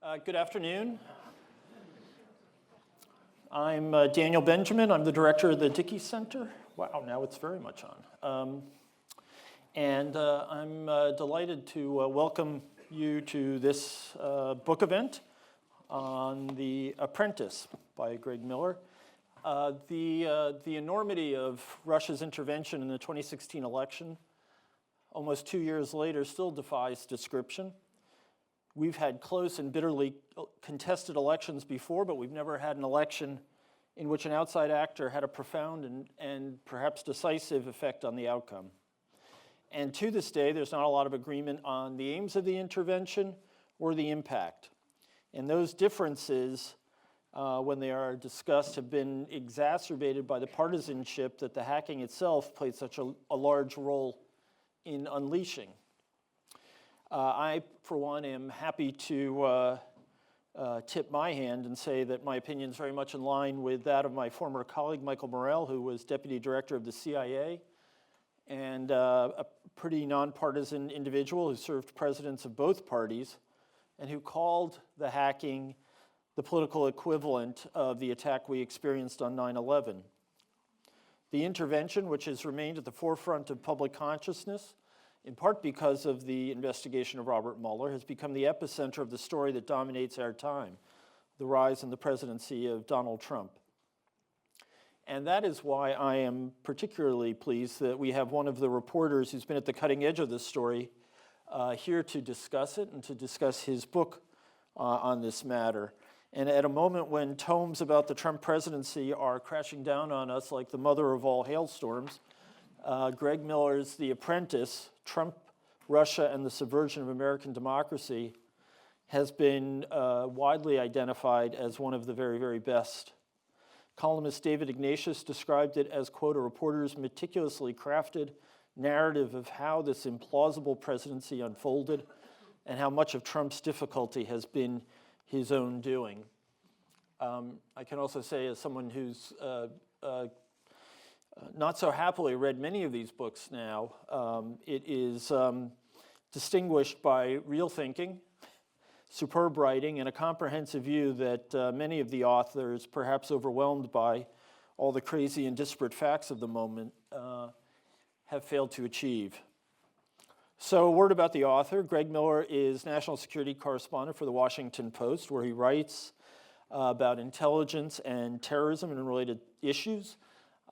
Good afternoon. I'm Daniel Benjamin. I'm the director of the Dickey Center. Wow, now it's very much on. I'm delighted to welcome you to this book event on The Apprentice by Greg Mueller. The enormity of Russia's intervention in the 2016 election, almost 2 years later, still defies description. We've had close and bitterly contested elections before, but we've never had an election in which an outside actor had a profound and perhaps decisive effect on the outcome. And to this day, there's not a lot of agreement on the aims of the intervention or the impact. And those differences, when they are discussed, have been exacerbated by the partisanship that the hacking itself played such a large role in unleashing. I, for one, am happy to tip my hand and say that my opinion is very much in line with that of my former colleague, Michael Morrell, who was deputy director of the CIA, and a pretty nonpartisan individual who served presidents of both parties, and who called the hacking the political equivalent of the attack we experienced on 9/11. The intervention, which has remained at the forefront of public consciousness, in part because of the investigation of Robert Mueller, has become the epicenter of the story that dominates our time, the rise in the presidency of Donald Trump. And that is why I am particularly pleased that we have one of the reporters who's been at the cutting edge of this story here to discuss it and to discuss his book on this matter. And at a moment when tomes about the Trump presidency are crashing down on us like the mother of all hailstorms, Greg Miller's The Apprentice, Trump, Russia, and the Subversion of American Democracy has been widely identified as one of the very, very best. Columnist David Ignatius described it as, quote, a reporter's meticulously crafted narrative of how this implausible presidency unfolded and how much of Trump's difficulty has been his own doing. I can also say, as someone who's not so happily read many of these books now, it is distinguished by real thinking, superb writing, and a comprehensive view that many of the authors, perhaps overwhelmed by all the crazy and disparate facts of the moment, have failed to achieve. So a word about the author. Greg Mueller is national security correspondent for the Washington Post, where he writes about intelligence and terrorism and related issues.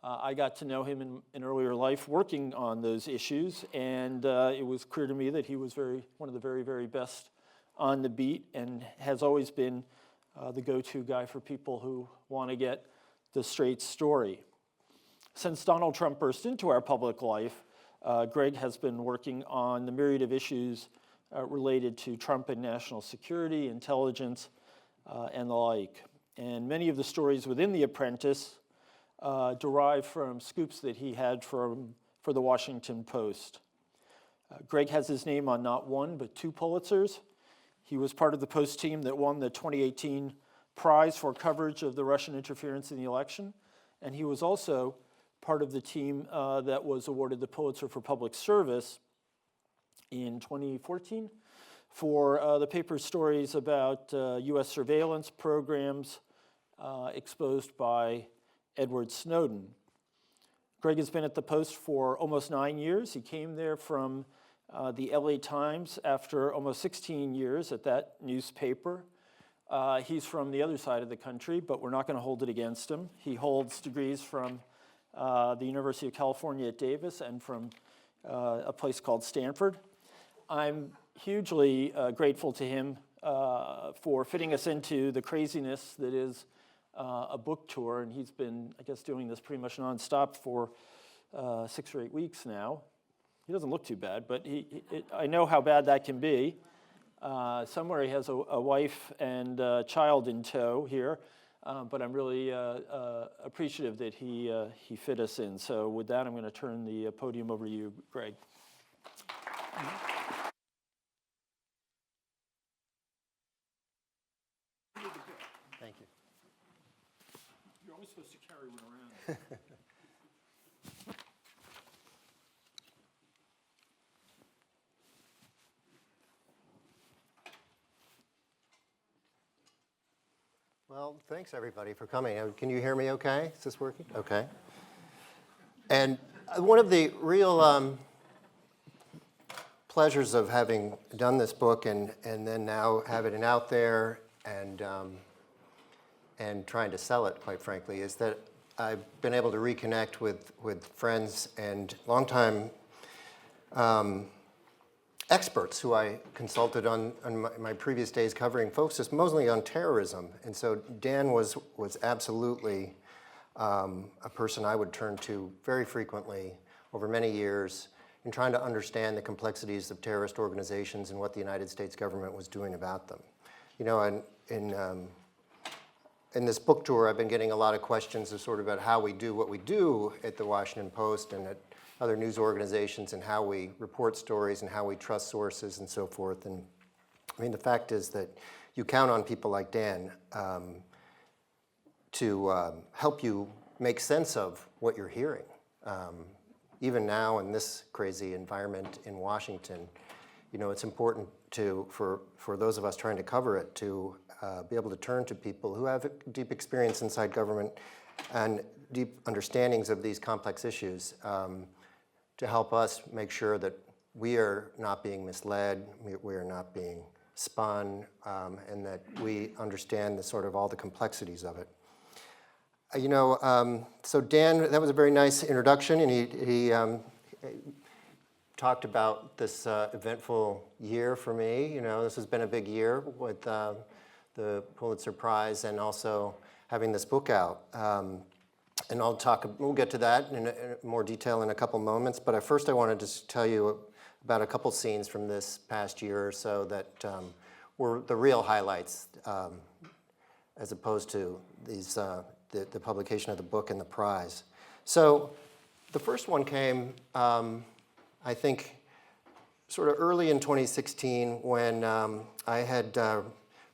I got to know him in earlier life working on those issues, and it was clear to me that he was one of the very, very best on the beat and has always been the go-to guy for people who want to get the straight story. Since Donald Trump burst into our public life, Greg has been working on the myriad of issues related to Trump and national security, intelligence, and the like. And many of the stories within The Apprentice derived from scoops that he had for the Washington Post. Greg has his name on not one, but 2 Pulitzers. He was part of the Post team that won the 2018 prize for coverage of the Russian interference in the election, and he was also part of the team that was awarded the Pulitzer for Public Service in 2014 for the paper's stories about U.S. surveillance programs exposed by Edward Snowden. Greg has been at the Post for almost 9 years. He came there from the LA Times after almost 16 years at that newspaper. He's from the other side of the country, but we're not going to hold it against him. He holds degrees from the University of California at Davis and from a place called Stanford. I'm hugely grateful to him for fitting us into the craziness that is a book tour, and he's been, I guess, doing this pretty much nonstop for 6 or 8 weeks now. He doesn't look too bad, but I know how bad that can be. Somewhere he has a wife and a child in tow here, but I'm really appreciative that he fit us in. So with that, I'm going to turn the podium over to you, Greg. Thank you. You're always supposed to carry one around. Well, thanks everybody for coming. Can you hear me okay? Is this working? Okay. And one of the real pleasures of having done this book and then now having it out there and trying to sell it, quite frankly, is that I've been able to reconnect with friends and longtime experts who I consulted on my previous days covering focus mostly on terrorism. And so Dan was absolutely a person I would turn to very frequently over many years in trying to understand the complexities of terrorist organizations and what the United States government was doing about them. You know, in this book tour, I've been getting a lot of questions of sort of about how we do what we do at the Washington Post and at other news organizations and how we report stories and how we trust sources and so forth. And I mean, the fact is that you count on people like Dan to help you make sense of what you're hearing. Even now in this crazy environment in Washington, you know, it's important for those of us trying to cover it to be able to turn to people who have deep experience inside government and deep understandings of these complex issues to help us make sure that we are not being misled, we are not being spun, and that we understand the sort of all the complexities of it. You know, so Dan, that was a very nice introduction, and he talked about this eventful year for me. You know, this has been a big year with the Pulitzer Prize and also having this book out. And we'll get to that in more detail in a couple moments, but first I wanted to tell you about a couple scenes from this past year or so that were the real highlights as opposed to these the publication of the book and the prize. So the first one came, I think, sort of early in 2016 when I had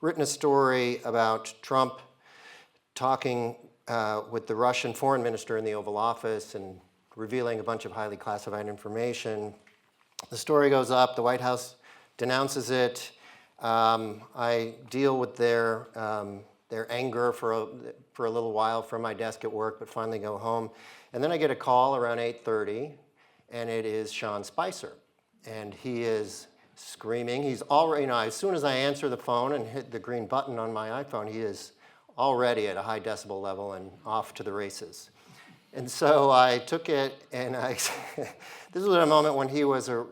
written a story about Trump talking with the Russian foreign minister in the Oval Office and revealing a bunch of highly classified information. The story goes up, the White House denounces it. I deal with their anger for a little while from my desk at work, but finally go home. And then I get a call around 8:30, and it is Sean Spicer. And he is screaming. He's already, you know, as soon as I answer the phone and hit the green button on my iPhone, he is already at a high decibel level and off to the races. And so I took it, and this was a moment when he was a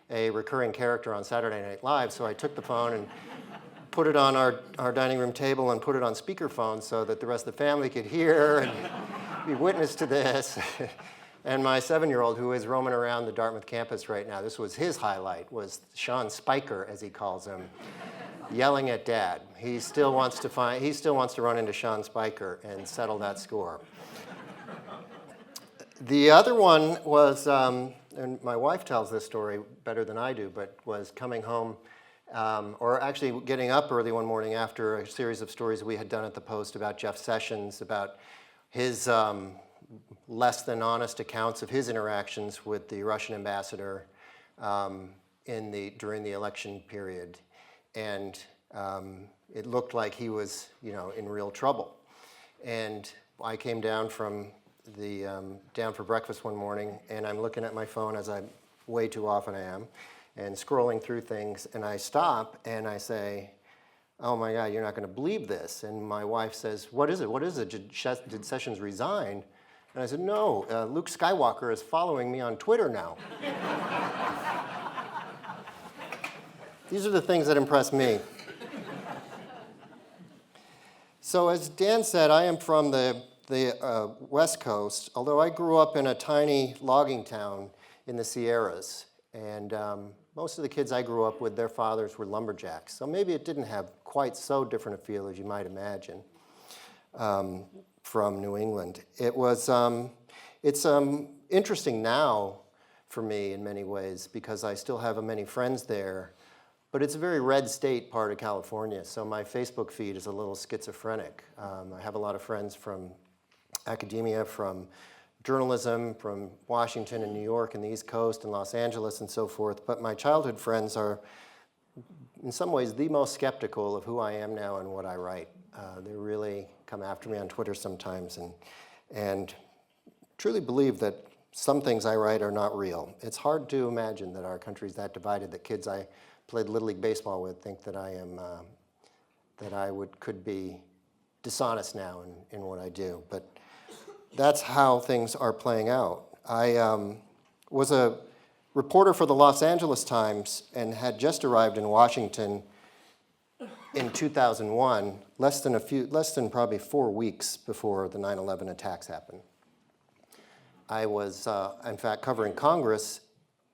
recurring character on Saturday Night Live, so I took the phone and put it on our dining room table and put it on speakerphone so that the rest of the family could hear and be witness to this. And my 7-year-old, who is roaming around the Dartmouth campus right now, this was his highlight, was Sean Spiker, as he calls him, yelling at Dad. He still wants to run into Sean Spiker and settle that score. The other one was, and my wife tells this story better than I do, but was coming home, or actually getting up early one morning after a series of stories we had done at the Post about Jeff Sessions, about his less than honest accounts of his interactions with the Russian ambassador during the election period. And it looked like he was, you know, in real trouble. And I came down from down for breakfast one morning, and I'm looking at my phone, as I way too often am, and scrolling through things, and I stop and I say, "Oh my God, you're not going to believe this." And my wife says, "What is it? What is it? Did Sessions resign?" And I said, "No, Luke Skywalker is following me on Twitter now." These are the things that impress me. So as Dan said, I am from the West Coast, although I grew up in a tiny logging town in the Sierras. And most of the kids I grew up with, their fathers were lumberjacks. So maybe it didn't have quite so different a feel as you might imagine from New England. It's interesting now for me in many ways because I still have many friends there. But it's a very red state part of California, so my Facebook feed is a little schizophrenic. I have a lot of friends from academia, from journalism, from Washington and New York and the East Coast and Los Angeles and so forth, but my childhood friends are in some ways the most skeptical of who I am now and what I write. They really come after me on Twitter sometimes and truly believe that some things I write are not real. It's hard to imagine that our country's that divided, that kids I played Little League Baseball with think that I am, could be dishonest now in what I do. But that's how things are playing out. I was a reporter for the Los Angeles Times and had just arrived in Washington in 2001, less than probably 4 weeks before the 9/11 attacks happened. I was, in fact, covering Congress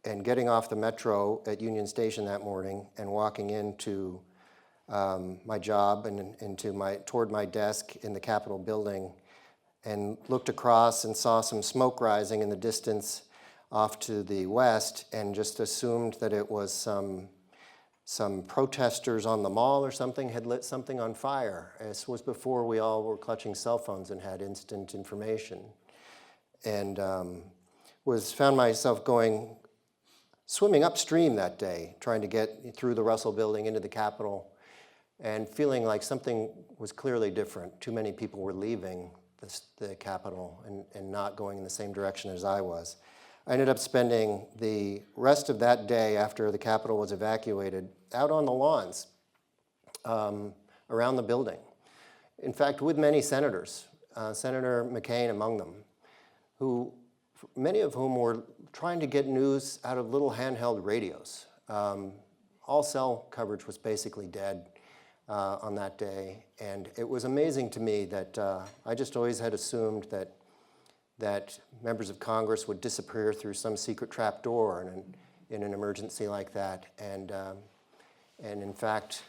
and getting off the metro at Union Station that morning and walking into my job and toward my desk in the Capitol building, and looked across and saw some smoke rising in the distance off to the west, and just assumed that it was some protesters on the mall or something had lit something on fire. This was before we all were clutching cell phones and had instant information. And found myself swimming upstream that day, trying to get through the Russell Building into the Capitol, and feeling like something was clearly different. Too many people were leaving the Capitol and not going in the same direction as I was. I ended up spending the rest of that day after the Capitol was evacuated out on the lawns around the building. In fact, with many senators, Senator McCain among them, many of whom were trying to get news out of little handheld radios. All cell coverage was basically dead on that day, and it was amazing to me that I just always had assumed that members of Congress would disappear through some secret trap door in an emergency like that, and in fact,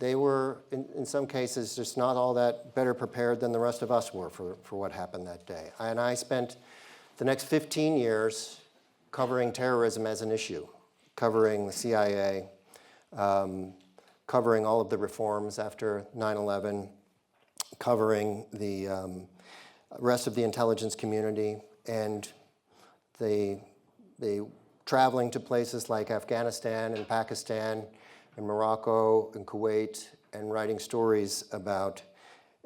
they were, in some cases, just not all that better prepared than the rest of us were for what happened that day. And I spent the next 15 years covering terrorism as an issue, covering the CIA, covering all of the reforms after 9/11, covering the rest of the intelligence community, and the traveling to places like Afghanistan and Pakistan and Morocco and Kuwait, and writing stories about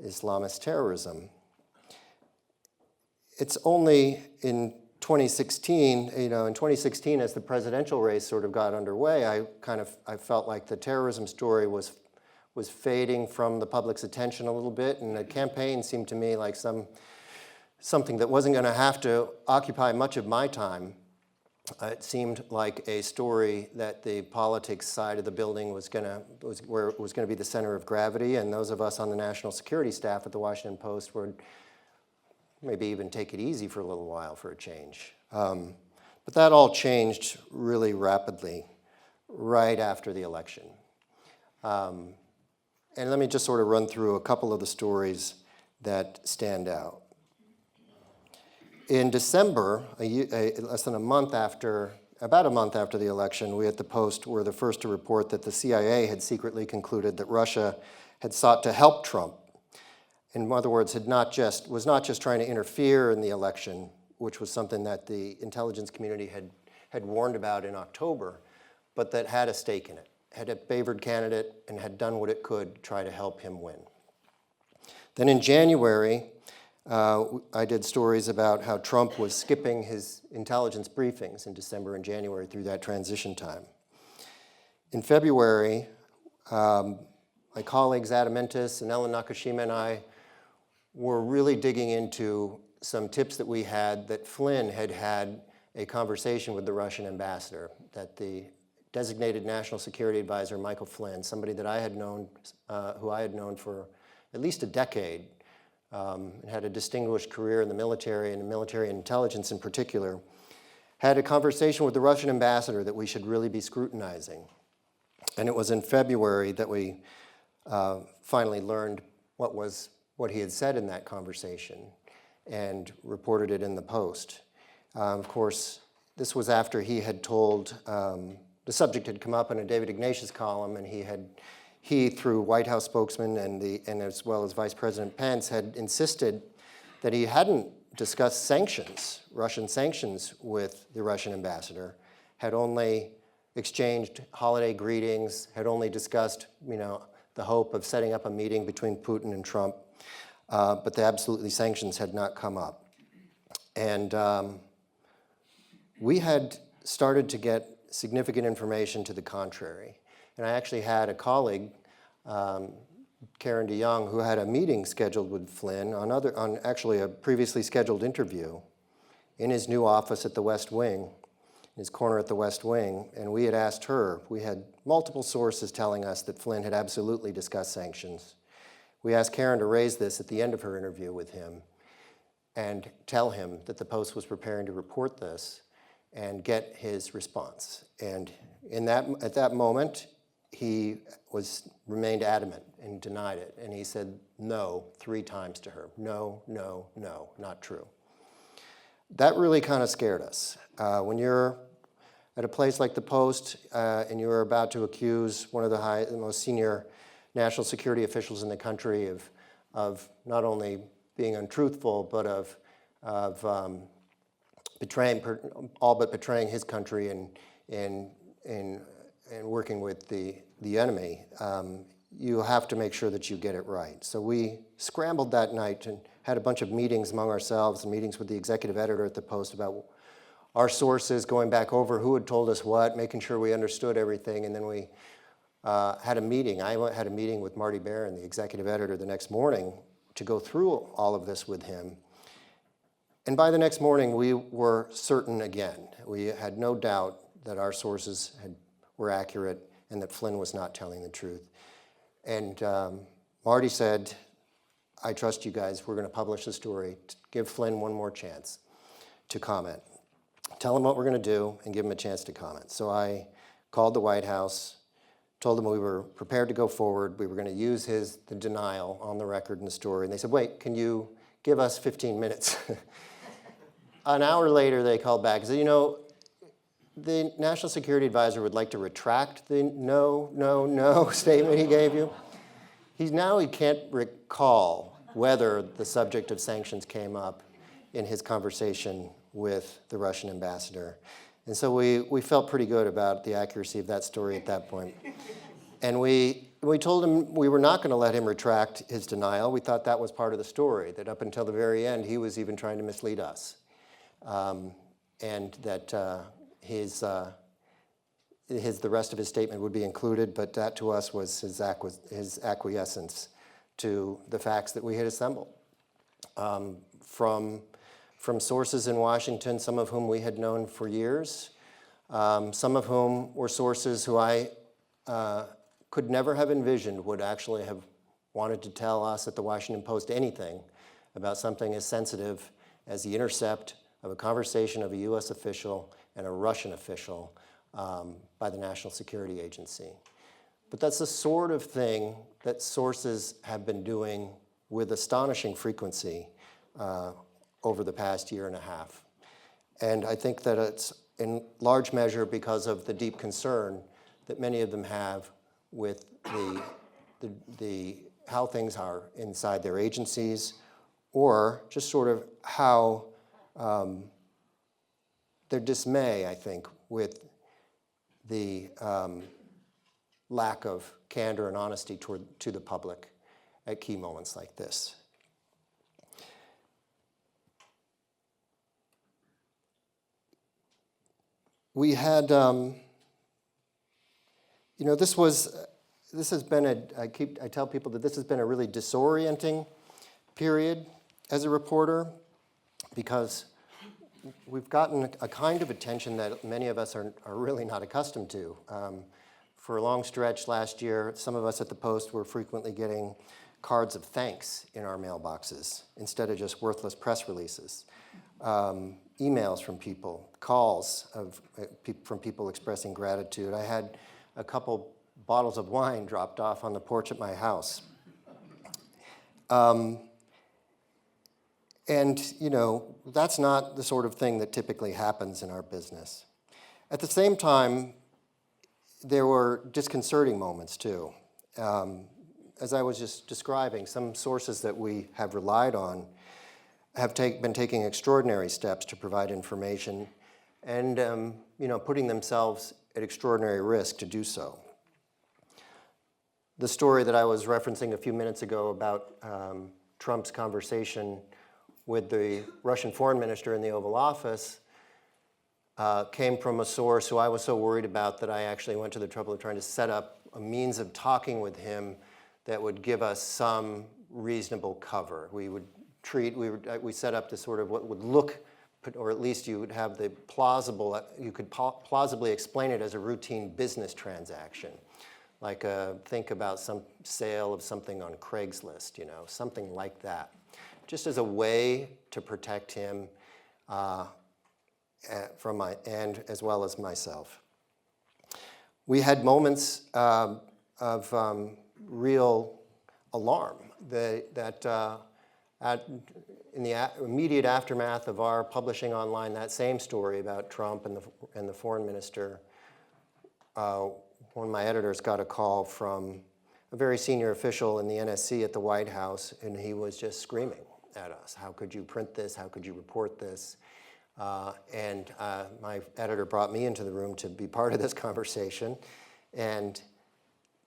Islamist terrorism. It's only in 2016, in 2016, as the presidential race sort of got underway, I felt like the terrorism story was fading from the public's attention a little bit, and the campaign seemed to me like something that wasn't going to have to occupy much of my time. It seemed like a story that the politics side of the building was going to be the center of gravity, and those of us on the national security staff at the Washington Post would maybe even take it easy for a little while for a change. But that all changed really rapidly right after the election. And let me just sort of run through a couple of the stories that stand out. In December, about a month after the election, we at the Post were the first to report that the CIA had secretly concluded that Russia had sought to help Trump. In other words, was not just trying to interfere in the election, which was something that the intelligence community had warned about in October, but that had a stake in it, had a favored candidate, and had done what it could to try to help him win. Then in January, I did stories about how Trump was skipping his intelligence briefings in December and January through that transition time. In February, my colleagues Adam Entis and Ellen Nakashima and I were really digging into some tips that we had that Flynn had a conversation with the Russian ambassador, that the designated national security advisor, Michael Flynn, somebody that I had known, who I had known for at least a decade, and had a distinguished career in the military and in military intelligence in particular, had a conversation with the Russian ambassador that we should really be scrutinizing. And it was in February that we finally learned what he had said in that conversation and reported it in the Post. Of course, this was after he had told, the subject had come up in a David Ignatius column, and he, through White House spokesman and as well as Vice President Pence, had insisted that he hadn't discussed sanctions, Russian sanctions, with the Russian ambassador, had only exchanged holiday greetings, had only discussed, the the hope of setting up a meeting between Putin and Trump, but absolutely sanctions had not come up. And we had started to get significant information to the contrary. And I actually had a colleague, Karen DeYoung, who had a meeting scheduled with Flynn on actually a previously scheduled interview in his new office at the West Wing, in his corner at the West Wing, and we had asked her, we had multiple sources telling us that Flynn had absolutely discussed sanctions. We asked Karen to raise this at the end of her interview with him and tell him that the Post was preparing to report this and get his response. And at that moment, he remained adamant and denied it. And he said no 3 times to her. No, no, no, not true. That really kind of scared us. When you're at a place like the Post and you're about to accuse one of the most senior national security officials in the country of not only being untruthful, but of all but betraying his country and working with the enemy, you have to make sure that you get it right. So we scrambled that night and had a bunch of meetings among ourselves and meetings with the executive editor at the Post about our sources, going back over who had told us what, making sure we understood everything, and then we had a meeting. I had a meeting with Marty Barron, the executive editor, the next morning to go through all of this with him. And by the next morning, we were certain again. We had no doubt that our sources were accurate and that Flynn was not telling the truth. And Marty said, I trust you guys. We're going to publish the story. Give Flynn one more chance to comment. Tell him what we're going to do and give him a chance to comment. So I called the White House, told them we were prepared to go forward. We were going to use the denial on the record in the story. And they said, wait, can you give us 15 minutes? An hour later, they called back and said, you know, the National Security Advisor would like to retract the no statement he gave you. He can't recall whether the subject of sanctions came up in his conversation with the Russian ambassador. And so we felt pretty good about the accuracy of that story at that point. And we told him we were not going to let him retract his denial. We thought that was part of the story, that up until the very end, he was even trying to mislead us. And that the rest of his statement would be included, but that to us was his acquiescence to the facts that we had assembled. From sources in Washington, some of whom we had known for years, some of whom were sources who I could never have envisioned would actually have wanted to tell us at the Washington Post anything about something as sensitive as the intercept of a conversation of a U.S. official and a Russian official by the National Security Agency. But that's the sort of thing that sources have been doing with astonishing frequency over the past year and a half. And I think that it's in large measure because of the deep concern that many of them have with how things are inside their agencies, or just sort of how their dismay, I think, with the lack of candor and honesty to the public at key moments like this. We had, this has been I tell people that this has been a really disorienting period as a reporter, because we've gotten a kind of attention that many of us are really not accustomed to. For a long stretch last year, some of us at the Post were frequently getting cards of thanks in our mailboxes instead of just worthless press releases. Emails from people, calls from people expressing gratitude. I had a couple bottles of wine dropped off on the porch at my house. And, that's not the sort of thing that typically happens in our business. At the same time, there were disconcerting moments too. As I was just describing, some sources that we have relied on have been taking extraordinary steps to provide information and putting themselves at extraordinary risk to do so. the story that I was referencing a few minutes ago about Trump's conversation with the Russian foreign minister in the Oval Office came from a source who I was so worried about that I actually went to the trouble of trying to set up a means of talking with him that would give us some reasonable cover. We set up this sort of what would look, or at least you would have the plausible, you could plausibly explain it as a routine business transaction. Like think about some sale of something on Craigslist, something like that. Just as a way to protect him from and as well as myself. We had moments of real alarm that in the immediate aftermath of our publishing online that same story about Trump and the foreign minister, one of my editors got a call from a very senior official in the NSC at the White House, and he was just screaming at us. How could you print this? How could you report this? And my editor brought me into the room to be part of this conversation. And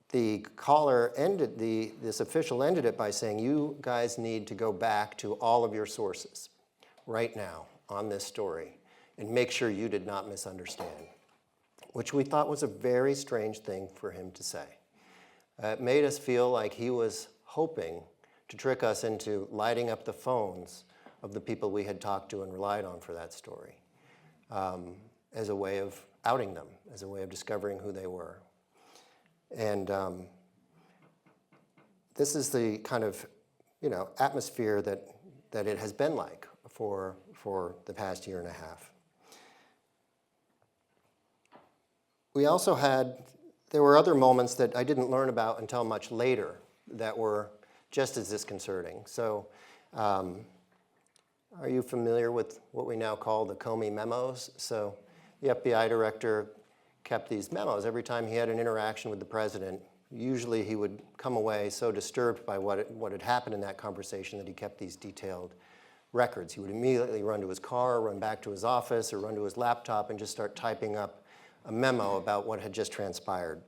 the caller ended, this official ended it by saying, you guys need to go back to all of your sources right now on this story and make sure you did not misunderstand, which we thought was a very strange thing for him to say. It made us feel like he was hoping to trick us into lighting up the phones of the people we had talked to and relied on for that story as a way of outing them, as a way of discovering who they were. And this is the kind of atmosphere that it has been like for the past year and a half. We also there were other moments that I didn't learn about until much later that were just as disconcerting. So are you familiar with what we now call the Comey memos? So the FBI director kept these memos. Every time he had an interaction with the president, usually he would come away so disturbed by what had happened in that conversation that he kept these detailed records. He would immediately run to his car, run back to his office, or run to his laptop and just start typing up a memo about what had just transpired.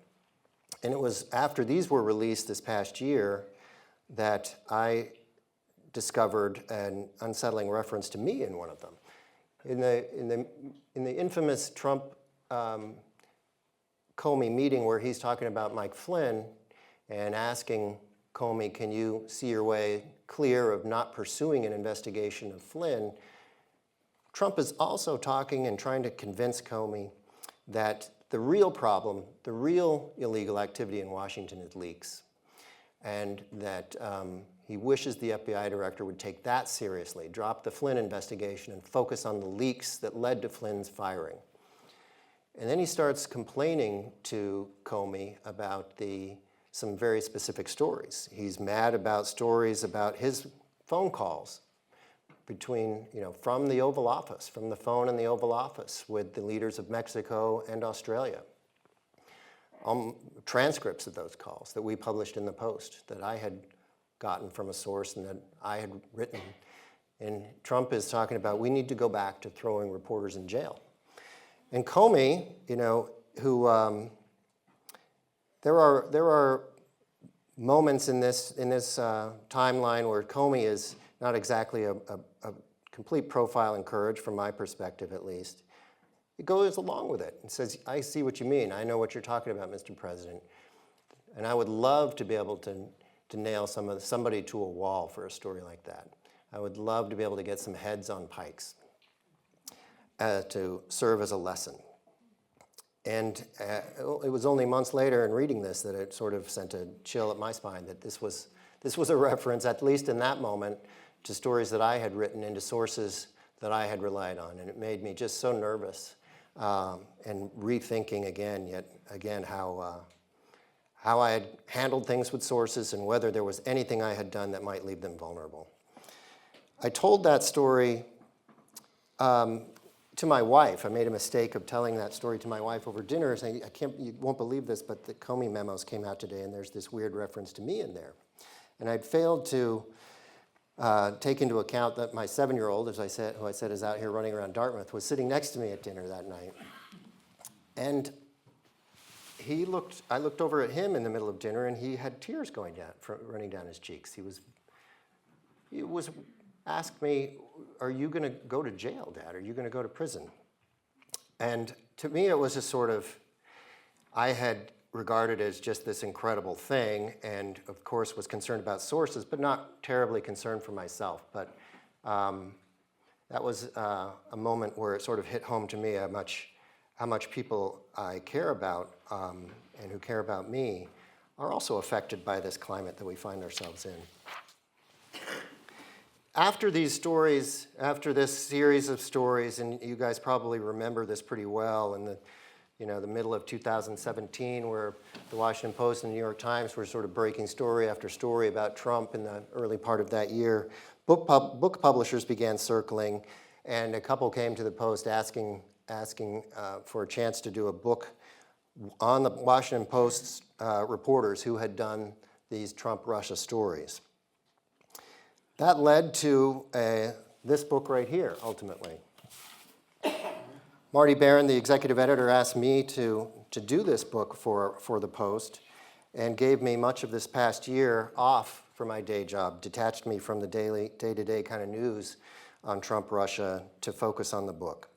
And it was after these were released this past year that I discovered an unsettling reference to me in one of them. In the infamous Trump Comey meeting where he's talking about Mike Flynn and asking Comey, can you see your way clear of not pursuing an investigation of Flynn? Trump is also talking and trying to convince Comey that the real problem, the real illegal activity in Washington is leaks, and that he wishes the FBI director would take that seriously, drop the Flynn investigation, and focus on the leaks that led to Flynn's firing. And then he starts complaining to Comey about some very specific stories. He's mad about stories about his phone calls from the Oval Office, from the phone in the Oval Office with the leaders of Mexico and Australia. Transcripts of those calls that we published in the Post that I had gotten from a source and that I had written. And Trump is talking about we need to go back to throwing reporters in jail. And Comey, who there are moments in this timeline where Comey is not exactly a complete profile in courage, from my perspective at least. He goes along with it and says, I see what you mean. I know what you're talking about, Mr. President. And I would love to be able to nail somebody to a wall for a story like that. I would love to be able to get some heads on pikes to serve as a lesson. And it was only months later in reading this that it sort of sent a chill up my spine that this was a reference, at least in that moment, to stories that I had written and to sources that I had relied on. And it made me just so nervous and rethinking again how I had handled things with sources and whether there was anything I had done that might leave them vulnerable. I told that story to my wife. I made a mistake of telling that story to my wife over dinner, saying, you won't believe this, but the Comey memos came out today and there's this weird reference to me in there. And I'd failed to take into account that my 7-year-old, who I said is out here running around Dartmouth, was sitting next to me at dinner that night. And I looked over at him in the middle of dinner, and he had tears running down his cheeks. He was asked me, "Are you going to go to jail, Dad? Are you going to go to prison?" And to me, it was a sort of, I had regarded it as just this incredible thing, and of course was concerned about sources, but not terribly concerned for myself. But that was a moment where it sort of hit home to me how much people I care about and who care about me are also affected by this climate that we find ourselves in. After these stories, after this series of stories, and you guys probably remember this pretty well, in the middle of 2017, where the Washington Post and the New York Times were sort of breaking story after story about Trump in the early part of that year, book publishers began circling, and a couple came to the Post asking for a chance to do a book on the Washington Post's reporters who had done these Trump-Russia stories. That led to this book right here, ultimately. Marty Barron, the executive editor, asked me to do this book for the Post and gave me much of this past year off for my day job, detached me from the day-to-day kind of news on Trump-Russia to focus on the book.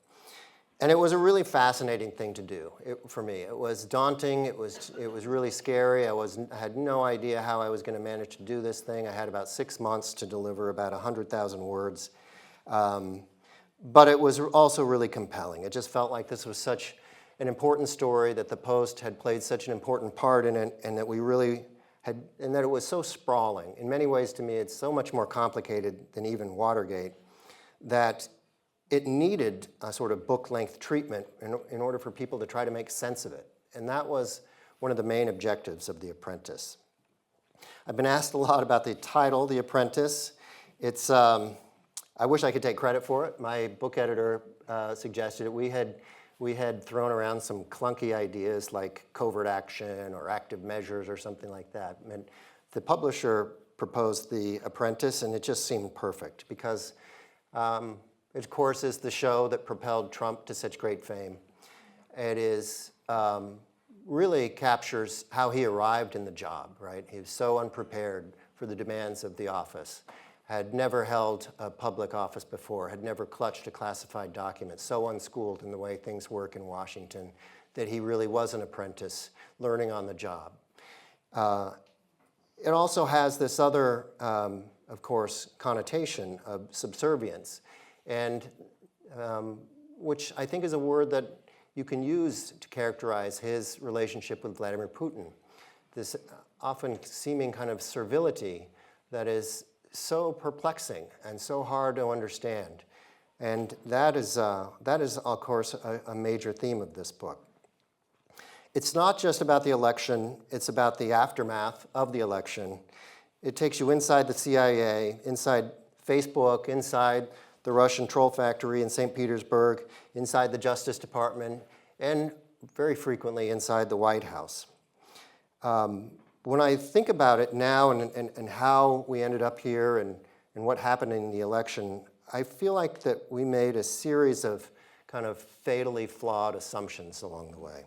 And it was a really fascinating thing to do for me. It was daunting, it was really scary. I had no idea how I was going to manage to do this thing. I had about 6 months to deliver about 100,000 words. But it was also really compelling. It just felt like this was such an important story, that the Post had played such an important part in it, and that we really had, and that it was so sprawling. In many ways, to me, it's so much more complicated than even Watergate, that it needed a sort of book-length treatment in order for people to try to make sense of it. And that was one of the main objectives of The Apprentice. I've been asked a lot about the title, The Apprentice. It's, I wish I could take credit for it. My book editor suggested it. We had thrown around some clunky ideas like covert action or active measures or something like that. And the publisher proposed The Apprentice, and it just seemed perfect because it, of course, is the show that propelled Trump to such great fame. It is really captures how he arrived in the job, right? He was so unprepared for the demands of the office, had never held a public office before, had never clutched a classified document, so unschooled in the way things work in Washington that he really was an apprentice learning on the job. It also has this other, of course, connotation of subservience, and which I think is a word that you can use to characterize his relationship with Vladimir Putin. This often seeming kind of servility that is so perplexing and so hard to understand. And that is of course, a major theme of this book. It's not just about the election, it's about the aftermath of the election. It takes you inside the CIA, inside Facebook, inside the Russian troll factory in St. Petersburg, inside the Justice Department, and very frequently inside the White House. When I think about it now and how we ended up here and what happened in the election, I feel like that we made a series of kind of fatally flawed assumptions along the way.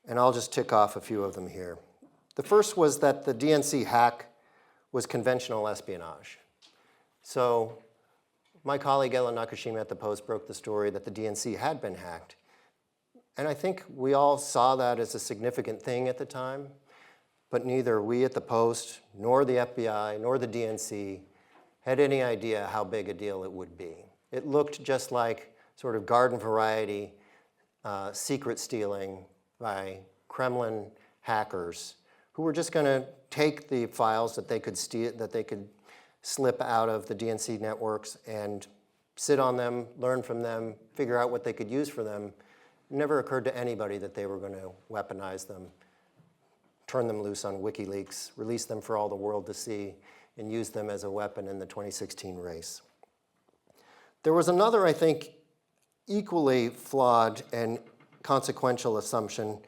And I'll just tick off a few of them here. The first was that the DNC hack was conventional espionage. So my colleague Ellen Nakashima at the Post broke the story that the DNC had been hacked. And I think we all saw that as a significant thing at the time, but neither we at the Post, nor the FBI, nor the DNC had any idea how big a deal it would be. It looked just like sort of garden variety secret stealing by Kremlin hackers who were just going to take the files that they could steal, that they could slip out of the DNC networks and sit on them, learn from them, figure out what they could use for them. It never occurred to anybody that they were going to weaponize them, turn them loose on WikiLeaks, release them for all the world to see, and use them as a weapon in the 2016 race. There was another, I think, equally flawed and consequential assumption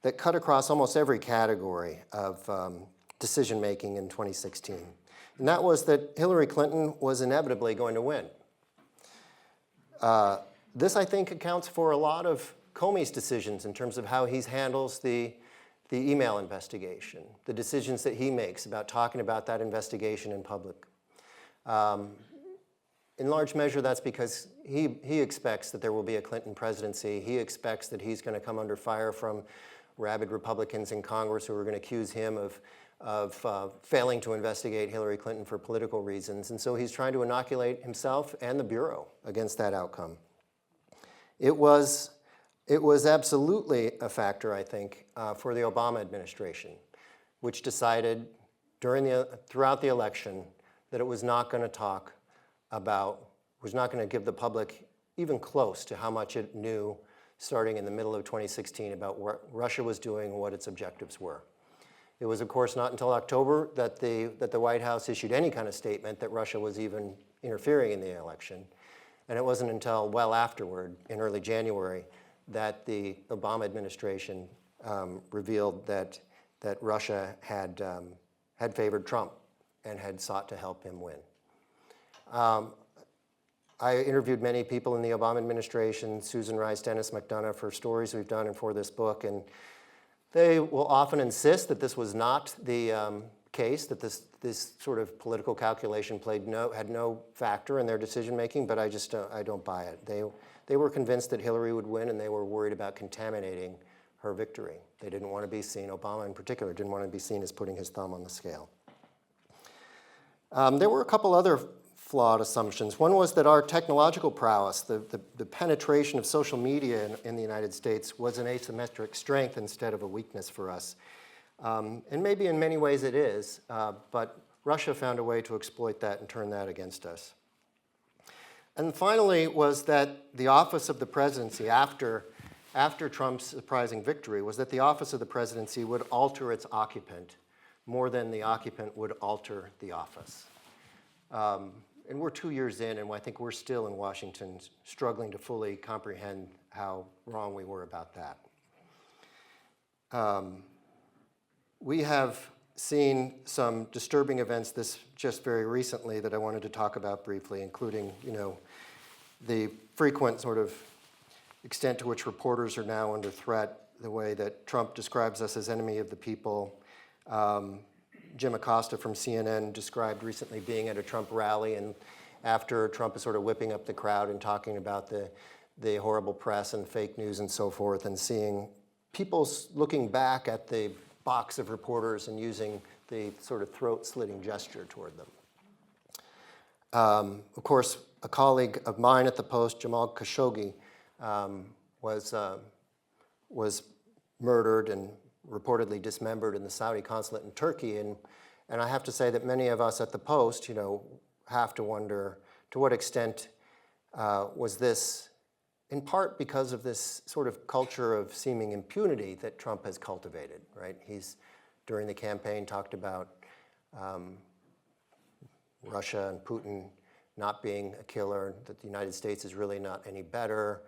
that cut across almost every category of decision-making in 2016. And that was that Hillary Clinton was inevitably going to win. This, I think, accounts for a lot of Comey's decisions in terms of how he handles the email investigation, the decisions that he makes about talking about that investigation in public. In large measure, that's because he expects that there will be a Clinton presidency. He expects that he's going to come under fire from rabid Republicans in Congress who are going to accuse him of failing to investigate Hillary Clinton for political reasons. And so he's trying to inoculate himself and the Bureau against that outcome. It was absolutely a factor, I think, for the Obama administration, which decided throughout the election that it was not going to was not going to give the public even close to how much it knew starting in the middle of 2016 about what Russia was doing and what its objectives were. It was, of course, not until October that the White House issued any kind of statement that Russia was even interfering in the election. And it wasn't until well afterward, in early January, that the Obama administration revealed that Russia had favored Trump and had sought to help him win. I interviewed many people in the Obama administration, Susan Rice, Dennis McDonough, for stories we've done and for this book, and they will often insist that this was not the case, that this sort of political calculation had no factor in their decision making, but I don't buy it. They were convinced that Hillary would win, and they were worried about contaminating her victory. They didn't want to be seen, Obama in particular, didn't want to be seen as putting his thumb on the scale. There were a couple other flawed assumptions. One was that our technological prowess, the penetration of social media in the United States, was an asymmetric strength instead of a weakness for us. And maybe in many ways it is, but Russia found a way to exploit that and turn that against us. And finally was that the office of the presidency, after Trump's surprising victory, was that the office of the presidency would alter its occupant more than the occupant would alter the office. And we're 2 years in, and I think we're still in Washington struggling to fully comprehend how wrong we were about that. We have seen some disturbing events just very recently that I wanted to talk about briefly, including, the frequent sort of extent to which reporters are now under threat, the way that Trump describes us as enemy of the people. Jim Acosta from CNN described recently being at a Trump rally, and after Trump is sort of whipping up the crowd and talking about the horrible press and fake news and so forth, and seeing people looking back at the box of reporters and using the sort of throat-slitting gesture toward them. Of course, a colleague of mine at the Post, Jamal Khashoggi, was murdered and reportedly dismembered in the Saudi consulate in Turkey. And I have to say that many of us at the Post, have to wonder to what extent was this, in part because of this sort of culture of seeming impunity that Trump has cultivated, right? He's, during the campaign, talked about Russia and Putin not being a killer, that the United States is really not any better.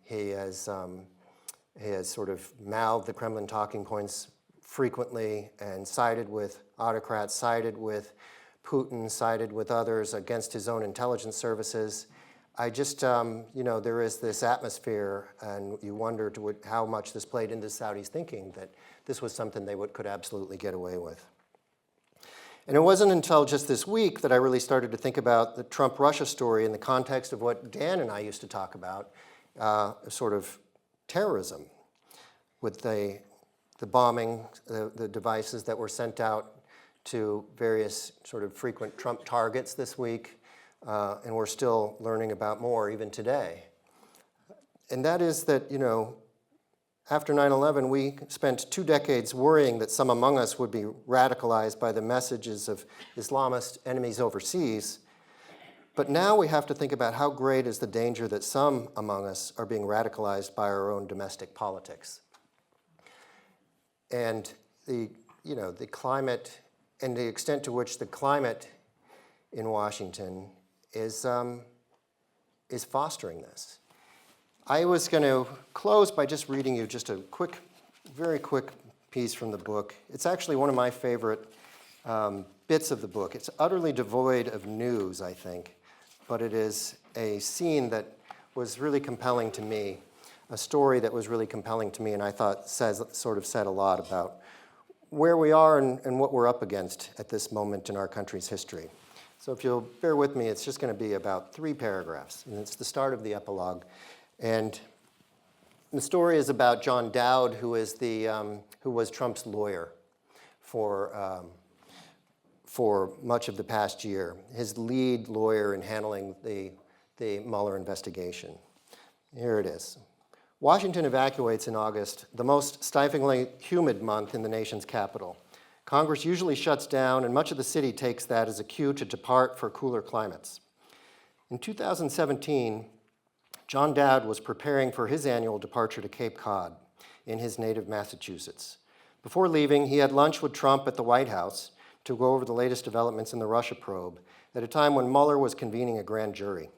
He has sort of mouthed the Kremlin talking points frequently and sided with autocrats, sided with Putin, sided with others against his own intelligence services. I just, there is this atmosphere, and you wonder how much this played into Saudis' thinking that this was something they could absolutely get away with. And it wasn't until just this week that I really started to think about the Trump-Russia story in the context of what Dan and I used to talk about, sort of terrorism, with the bombing, the devices that were sent out to various sort of frequent Trump targets this week, and we're still learning about more even today. And that is that, after 9/11, we spent 2 decades worrying that some among us would be radicalized by the messages of Islamist enemies overseas. But now we have to think about how great is the danger that some among us are being radicalized by our own domestic politics. And the climate, and the extent to which the climate in Washington is fostering this. I was going to close by just reading you just a very quick piece from the book. It's actually one of my favorite bits of the book. It's utterly devoid of news, I think, but it is a scene that was really compelling to me. a story that was really compelling to me, and I thought sort of said a lot about where we are and what we're up against at this moment in our country's history. So if you'll bear with me, it's just going to be about 3 paragraphs, and it's the start of the epilogue. And the story is about John Dowd, who was Trump's lawyer for much of the past year, his lead lawyer in handling the Mueller investigation. Here it is. Washington evacuates in August, the most stiflingly humid month in the nation's capital. Congress usually shuts down, and much of the city takes that as a cue to depart for cooler climates. In 2017, John Dowd was preparing for his annual departure to Cape Cod in his native Massachusetts. Before leaving, he had lunch with Trump at the White House to go over the latest developments in the Russia probe at a time when Mueller was convening a grand jury.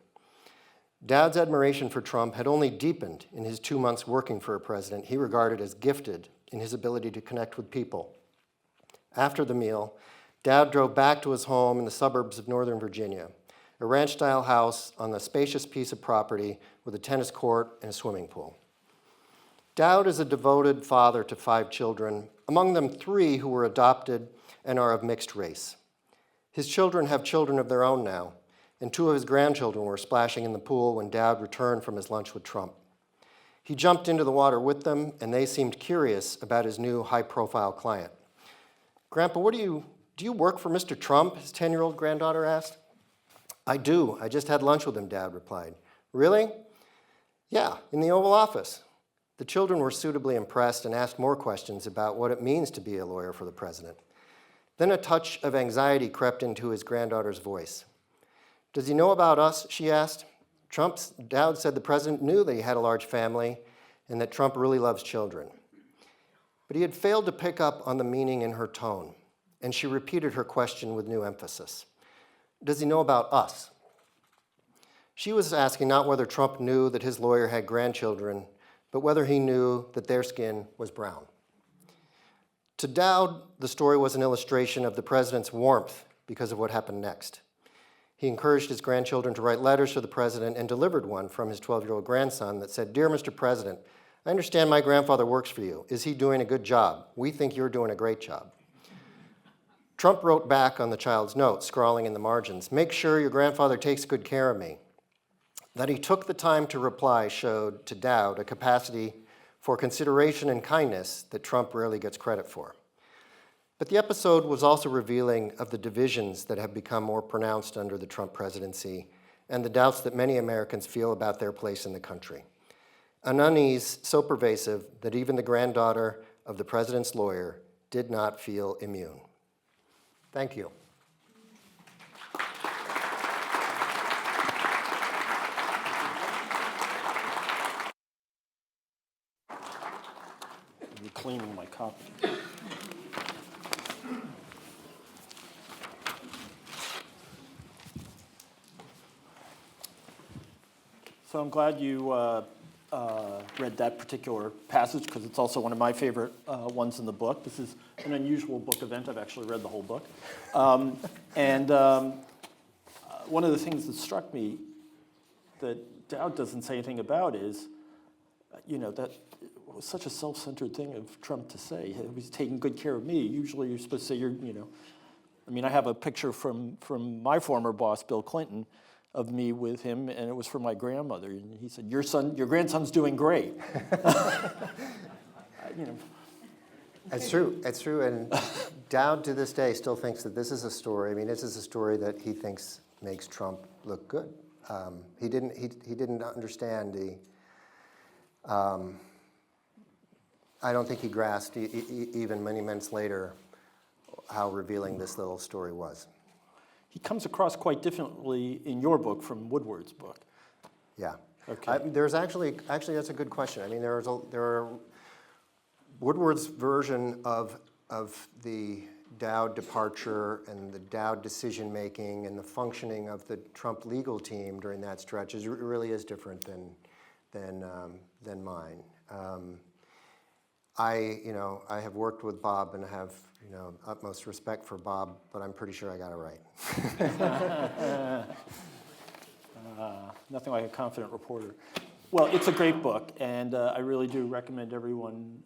Dowd's admiration for Trump had only deepened in his 2 months working for a president he regarded as gifted in his ability to connect with people. After the meal, Dowd drove back to his home in the suburbs of Northern Virginia, a ranch-style house on a spacious piece of property with a tennis court and a swimming pool. Dowd is a devoted father to 5 children, among them 3 who were adopted and are of mixed race. His children have children of their own now, and 2 of his grandchildren were splashing in the pool when Dowd returned from his lunch with Trump. He jumped into the water with them, and they seemed curious about his new high-profile client. "Grandpa, do you work for Mr. Trump?" his 10-year-old granddaughter asked. "I do. I just had lunch with him," Dowd replied. "Really?" "Yeah, in the Oval Office." The children were suitably impressed and asked more questions about what it means to be a lawyer for the president. Then a touch of anxiety crept into his granddaughter's voice. "Does he know about us?" she asked. Dowd said the president knew that he had a large family and that Trump really loves children. But he had failed to pick up on the meaning in her tone, and she repeated her question with new emphasis. "Does he know about us?" She was asking not whether Trump knew that his lawyer had grandchildren, but whether he knew that their skin was brown. To Dowd, the story was an illustration of the president's warmth because of what happened next. He encouraged his grandchildren to write letters to the president and delivered one from his 12-year-old grandson that said, "Dear Mr. President, I understand my grandfather works for you. Is he doing a good job? We think you're doing a great job." Trump wrote back on the child's note, scrawling in the margins, "Make sure your grandfather takes good care of me." That he took the time to reply showed to Dowd a capacity for consideration and kindness that Trump rarely gets credit for. But the episode was also revealing of the divisions that have become more pronounced under the Trump presidency and the doubts that many Americans feel about their place in the country. An unease so pervasive that even the granddaughter of the president's lawyer did not feel immune. Thank you. I'm cleaning my copy. So I'm glad you read that particular passage because it's also one of my favorite ones in the book. This is an unusual book event. I've actually read the whole book. One of the things that struck me that Dowd doesn't say anything about is, that was such a self-centered thing of Trump to say. He was taking good care of me. Usually you're supposed to say, I have a picture from my former boss, Bill Clinton, of me with him, and it was for my grandmother. And he said, your grandson's doing great. It's true, and Dowd to this day still thinks that this is a story. This is a story that he thinks makes Trump look good. He didn't understand the. I don't think he grasped even many months later how revealing this little story was. He comes across quite differently in your book from Woodward's book. Yeah. Okay. There's actually that's a good question. There are Woodward's version of the Dowd departure and the Dowd decision making and the functioning of the Trump legal team during that stretch really is different than mine. I have worked with Bob and have utmost respect for Bob, but I'm pretty sure I got it right. Nothing like a confident reporter. Well, it's a great book, and I really do recommend everyone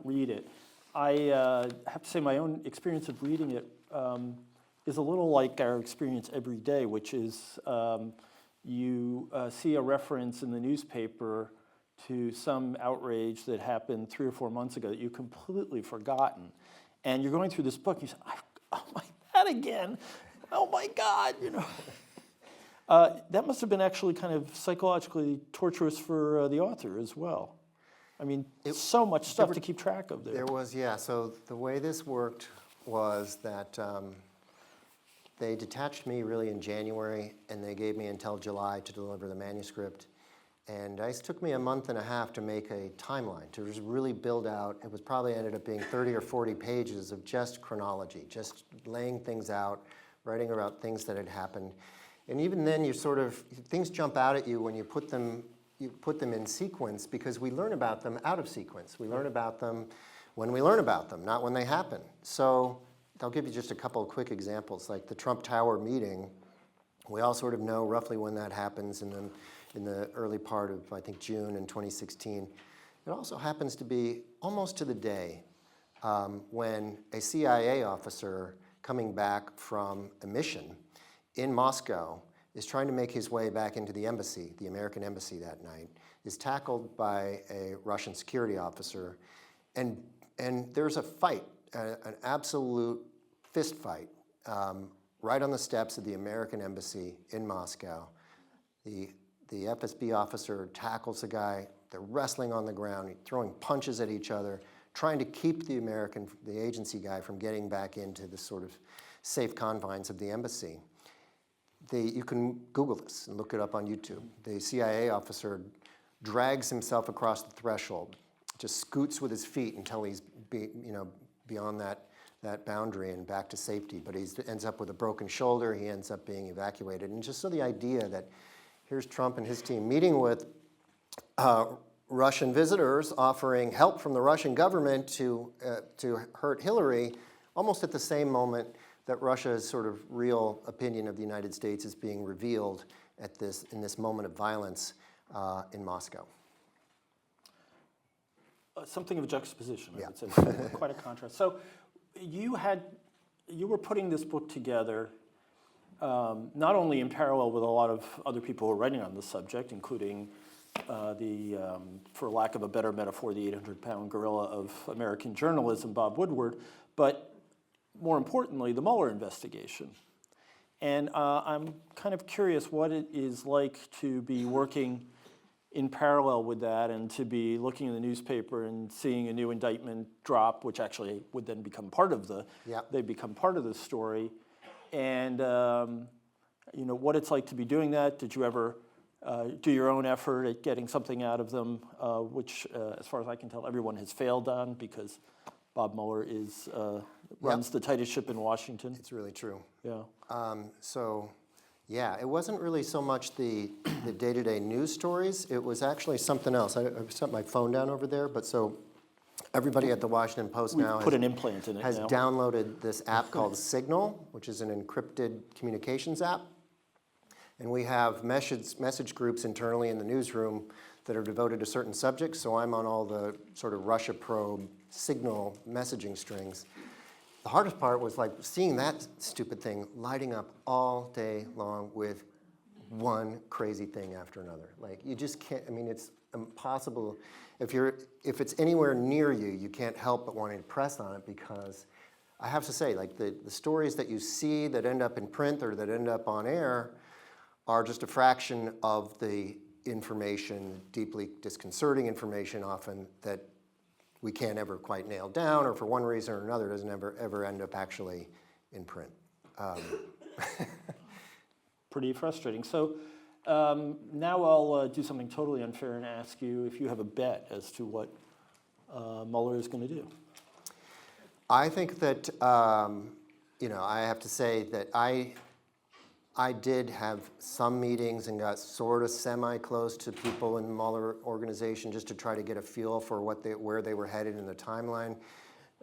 read it. I have to say my own experience of reading it is a little like our experience every day, which is you see a reference in the newspaper to some outrage that happened 3 or 4 months ago that you've completely forgotten. And you're going through this book, you say, oh my, that again, oh my God, you know. That must have been actually kind of psychologically torturous for the author as well. I mean, so much stuff to keep track of there. There was, yeah. So the way this worked was that they detached me really in January, and they gave me until July to deliver the manuscript. And it took me a month and a half to make a timeline, to just really build out. It was probably ended up being 30 or 40 pages of just chronology, just laying things out, writing about things that had happened. And even then, you sort of, things jump out at you when you put them in sequence, because we learn about them out of sequence. We learn about them when we learn about them, not when they happen. So I'll give you just a couple of quick examples, like the Trump Tower meeting. We all sort of know roughly when that happens in the early part of, I think, June in 2016. It also happens to be almost to the day when a CIA officer coming back from a mission in Moscow is trying to make his way back into the embassy, the American embassy that night, is tackled by a Russian security officer, and there's a fight, an absolute fist fight, right on the steps of the American embassy in Moscow. The FSB officer tackles the guy, they're wrestling on the ground, throwing punches at each other, trying to keep the agency guy from getting back into the sort of safe confines of the embassy. You can Google this and look it up on YouTube. The CIA officer drags himself across the threshold, just scoots with his feet until he's beyond that boundary and back to safety. But he ends up with a broken shoulder. He ends up being evacuated. And just so the idea that here's Trump and his team meeting with Russian visitors, offering help from the Russian government to hurt Hillary, almost at the same moment that Russia's sort of real opinion of the United States is being revealed in this moment of violence in Moscow. Something of a juxtaposition, I Yeah. would say. Quite a contrast. So you were putting this book together not only in parallel with a lot of other people who are writing on the subject, including for lack of a better metaphor, the 800-pound gorilla of American journalism, Bob Woodward, but more importantly, the Mueller investigation. And I'm kind of curious what it is like to be working in parallel with that and to be looking in the newspaper and seeing a new indictment drop, which actually would then become part of they become part of the story. And what it's like to be doing that. Did you ever do your own effort at getting something out of them, which, as far as I can tell, everyone has failed on, because Bob Mueller runs the tightest ship in Washington. It's really true. Yeah. It wasn't really so much the day-to-day news stories. It was actually something else. I set my phone down over there, but so everybody at the Washington Post now put an implant in it has now. downloaded this app called Signal, which is an encrypted communications app. And we have message groups internally in the newsroom that are devoted to certain subjects. So I'm on all the sort of Russia probe Signal messaging strings. The hardest part was like seeing that stupid thing lighting up all day long with one crazy thing after another. Like you just can't, it's impossible. If it's anywhere near you, you can't help but wanting to press on it, because I have to say, like the stories that you see that end up in print or that end up on air are just a fraction of the information, deeply disconcerting information often, that we can't ever quite nail down, or for one reason or another doesn't ever end up actually in print. Pretty frustrating. So now I'll do something totally unfair and ask you if you have a bet as to what Mueller is going to do. I think that, I have to say that I did have some meetings and got sort of semi-close to people in the Mueller organization just to try to get a feel for where they were headed in the timeline.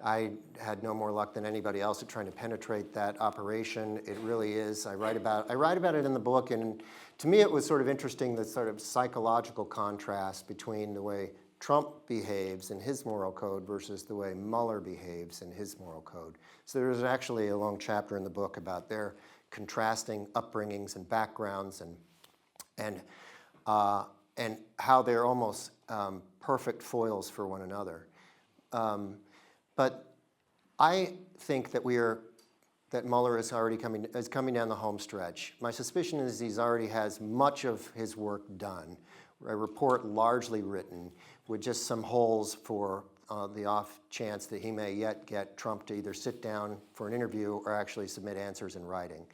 I had no more luck than anybody else at trying to penetrate that operation. It really is. I write about it in the book, and to me it was sort of interesting, the sort of psychological contrast between the way Trump behaves in his moral code versus the way Mueller behaves in his moral code. So there's actually a long chapter in the book about their contrasting upbringings and backgrounds, and how they're almost perfect foils for one another. But I think that that Mueller is already coming down the home stretch. My suspicion is he's already has much of his work done, a report largely written, with just some holes for the off chance that he may yet get Trump to either sit down for an interview or actually submit answers in writing.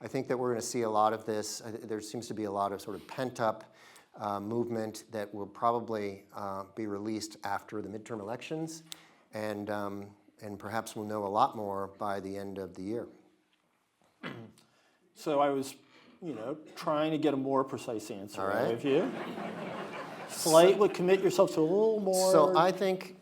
I think that we're going to see a lot of this. There seems to be a lot of sort of pent-up movement that will probably be released after the midterm elections, and perhaps we'll know a lot more by the end of the year. So I was, trying to get a more precise answer out of you. Slightly commit yourself to a little more. So I think,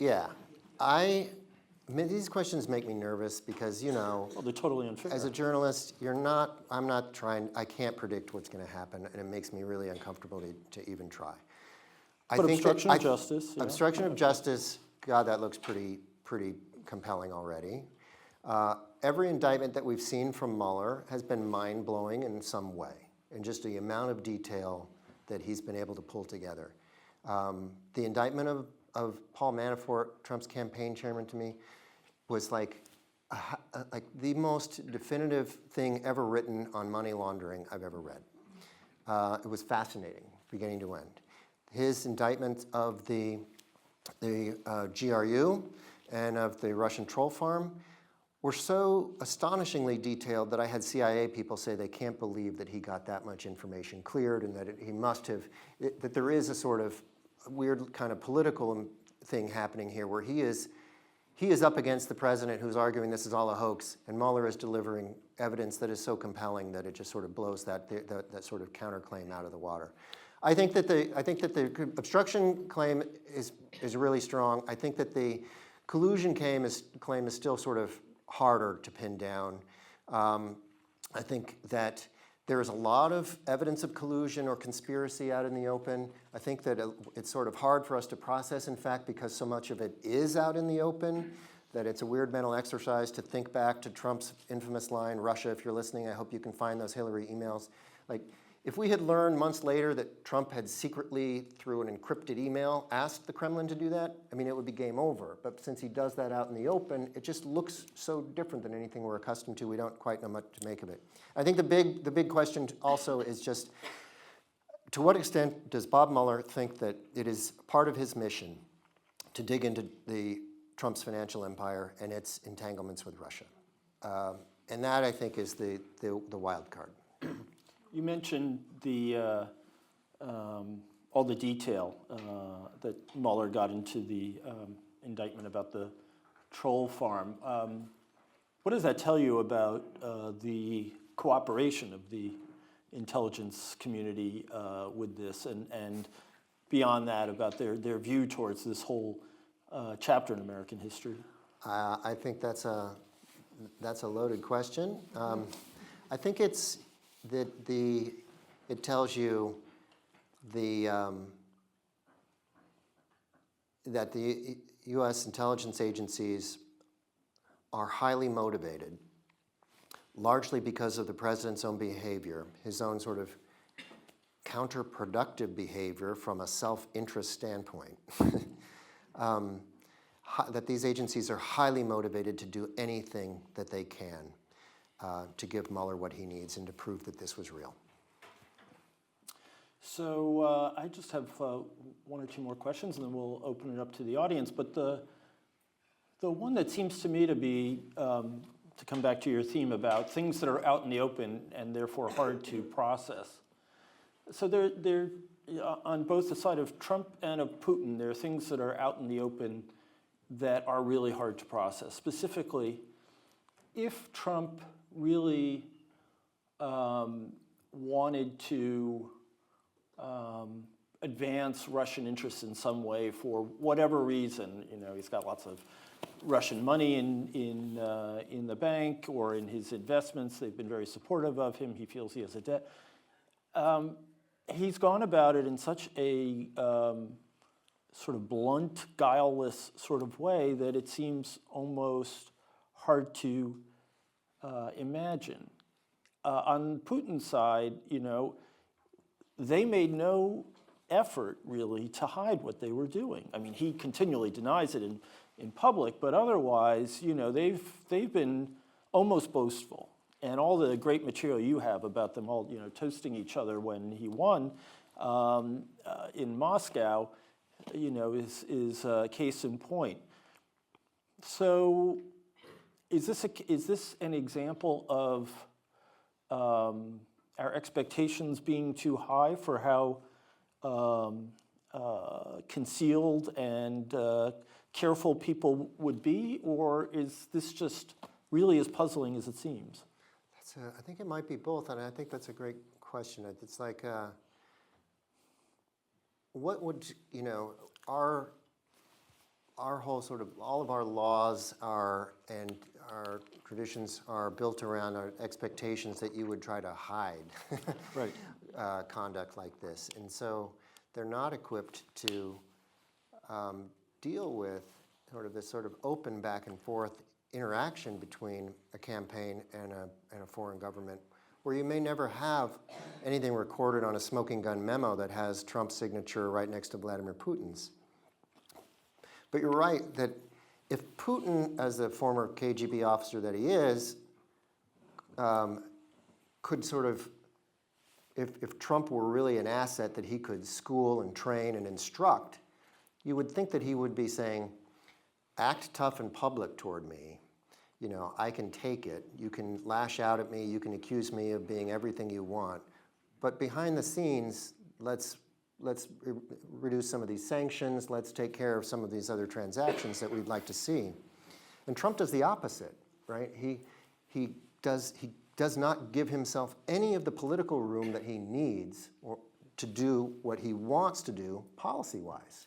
these questions make me nervous because, Well, they're totally unfair. as a journalist, I can't predict what's going to happen, and it makes me really uncomfortable to even try. But obstruction of justice. Yeah. Obstruction of justice, God, that looks pretty compelling already. Every indictment that we've seen from Mueller has been mind-blowing in some way, and just the amount of detail that he's been able to pull together. The indictment of Paul Manafort, Trump's campaign chairman, to me, was like the most definitive thing ever written on money laundering I've ever read. It was fascinating, beginning to end. His indictment of the GRU and of the Russian troll farm were so astonishingly detailed that I had CIA people say they can't believe that he got that much information cleared, and that he must have, that there is a sort of weird kind of political thing happening here where he is up against the president who's arguing this is all a hoax, and Mueller is delivering evidence that is so compelling that it just sort of blows that sort of counterclaim out of the water. I think that the obstruction claim is really strong. I think that the collusion claim is still sort of harder to pin down. I think that there is a lot of evidence of collusion or conspiracy out in the open. I think that it's sort of hard for us to process, in fact, because so much of it is out in the open, that it's a weird mental exercise to think back to Trump's infamous line, Russia, if you're listening, I hope you can find those Hillary emails. Like, if we had learned months later that Trump had secretly, through an encrypted email, asked the Kremlin to do that, I mean, it would be game over. But since he does that out in the open, it just looks so different than anything we're accustomed to. We don't quite know what to make of it. I think the big question also is just, to what extent does Bob Mueller think that it is part of his mission to dig into Trump's financial empire and its entanglements with Russia? And that, I think, is the wild card. You mentioned all the detail that Mueller got into the indictment about the troll farm. What does that tell you about the cooperation of the intelligence community with this, and beyond that, about their view towards this whole chapter in American history? I think that's a loaded question. I think it's that it tells you that the U.S. intelligence agencies are highly motivated, largely because of the president's own behavior, his own sort of counterproductive behavior from a self-interest standpoint. That these agencies are highly motivated to do anything that they can to give Mueller what he needs and to prove that this was real. So I just have one or two more questions, and then we'll open it up to the audience. But the one that seems to me to be, to come back to your theme about things that are out in the open and therefore hard to process. So they're on both the side of Trump and of Putin, there are things that are out in the open that are really hard to process. Specifically, if Trump really wanted to advance Russian interests in some way for whatever reason. He's got lots of Russian money in the bank or in his investments. They've been very supportive of him. He feels he has a debt. He's gone about it in such a sort of blunt, guileless sort of way that it seems almost hard to imagine. On Putin's side, they made no effort really to hide what they were doing. I mean, he continually denies it in public, but otherwise, they've been almost boastful. And all the great material you have about them all, toasting each other when he won in Moscow, is a case in point. So, is this an example of our expectations being too high for how concealed and careful people would be, or is this just really as puzzling as it seems? I think it might be both, and I think that's a great question. It's like, what would, our whole sort of, all of our laws and our traditions are built around our expectations that you would try to hide Right. Conduct like this. And so they're not equipped to deal with sort of this sort of open back and forth interaction between a campaign and a foreign government, where you may never have anything recorded on a smoking gun memo that has Trump's signature right next to Vladimir Putin's. But you're right that if Putin, as the former KGB officer that he is, could sort of, if Trump were really an asset that he could school and train and instruct, you would think that he would be saying, act tough in public toward me. I can take it. You can lash out at me. You can accuse me of being everything you want. But behind the scenes, let's reduce some of these sanctions. Let's take care of some of these other transactions that we'd like to see. And Trump does the opposite, right? He does not give himself any of the political room that he needs to do what he wants to do policy-wise.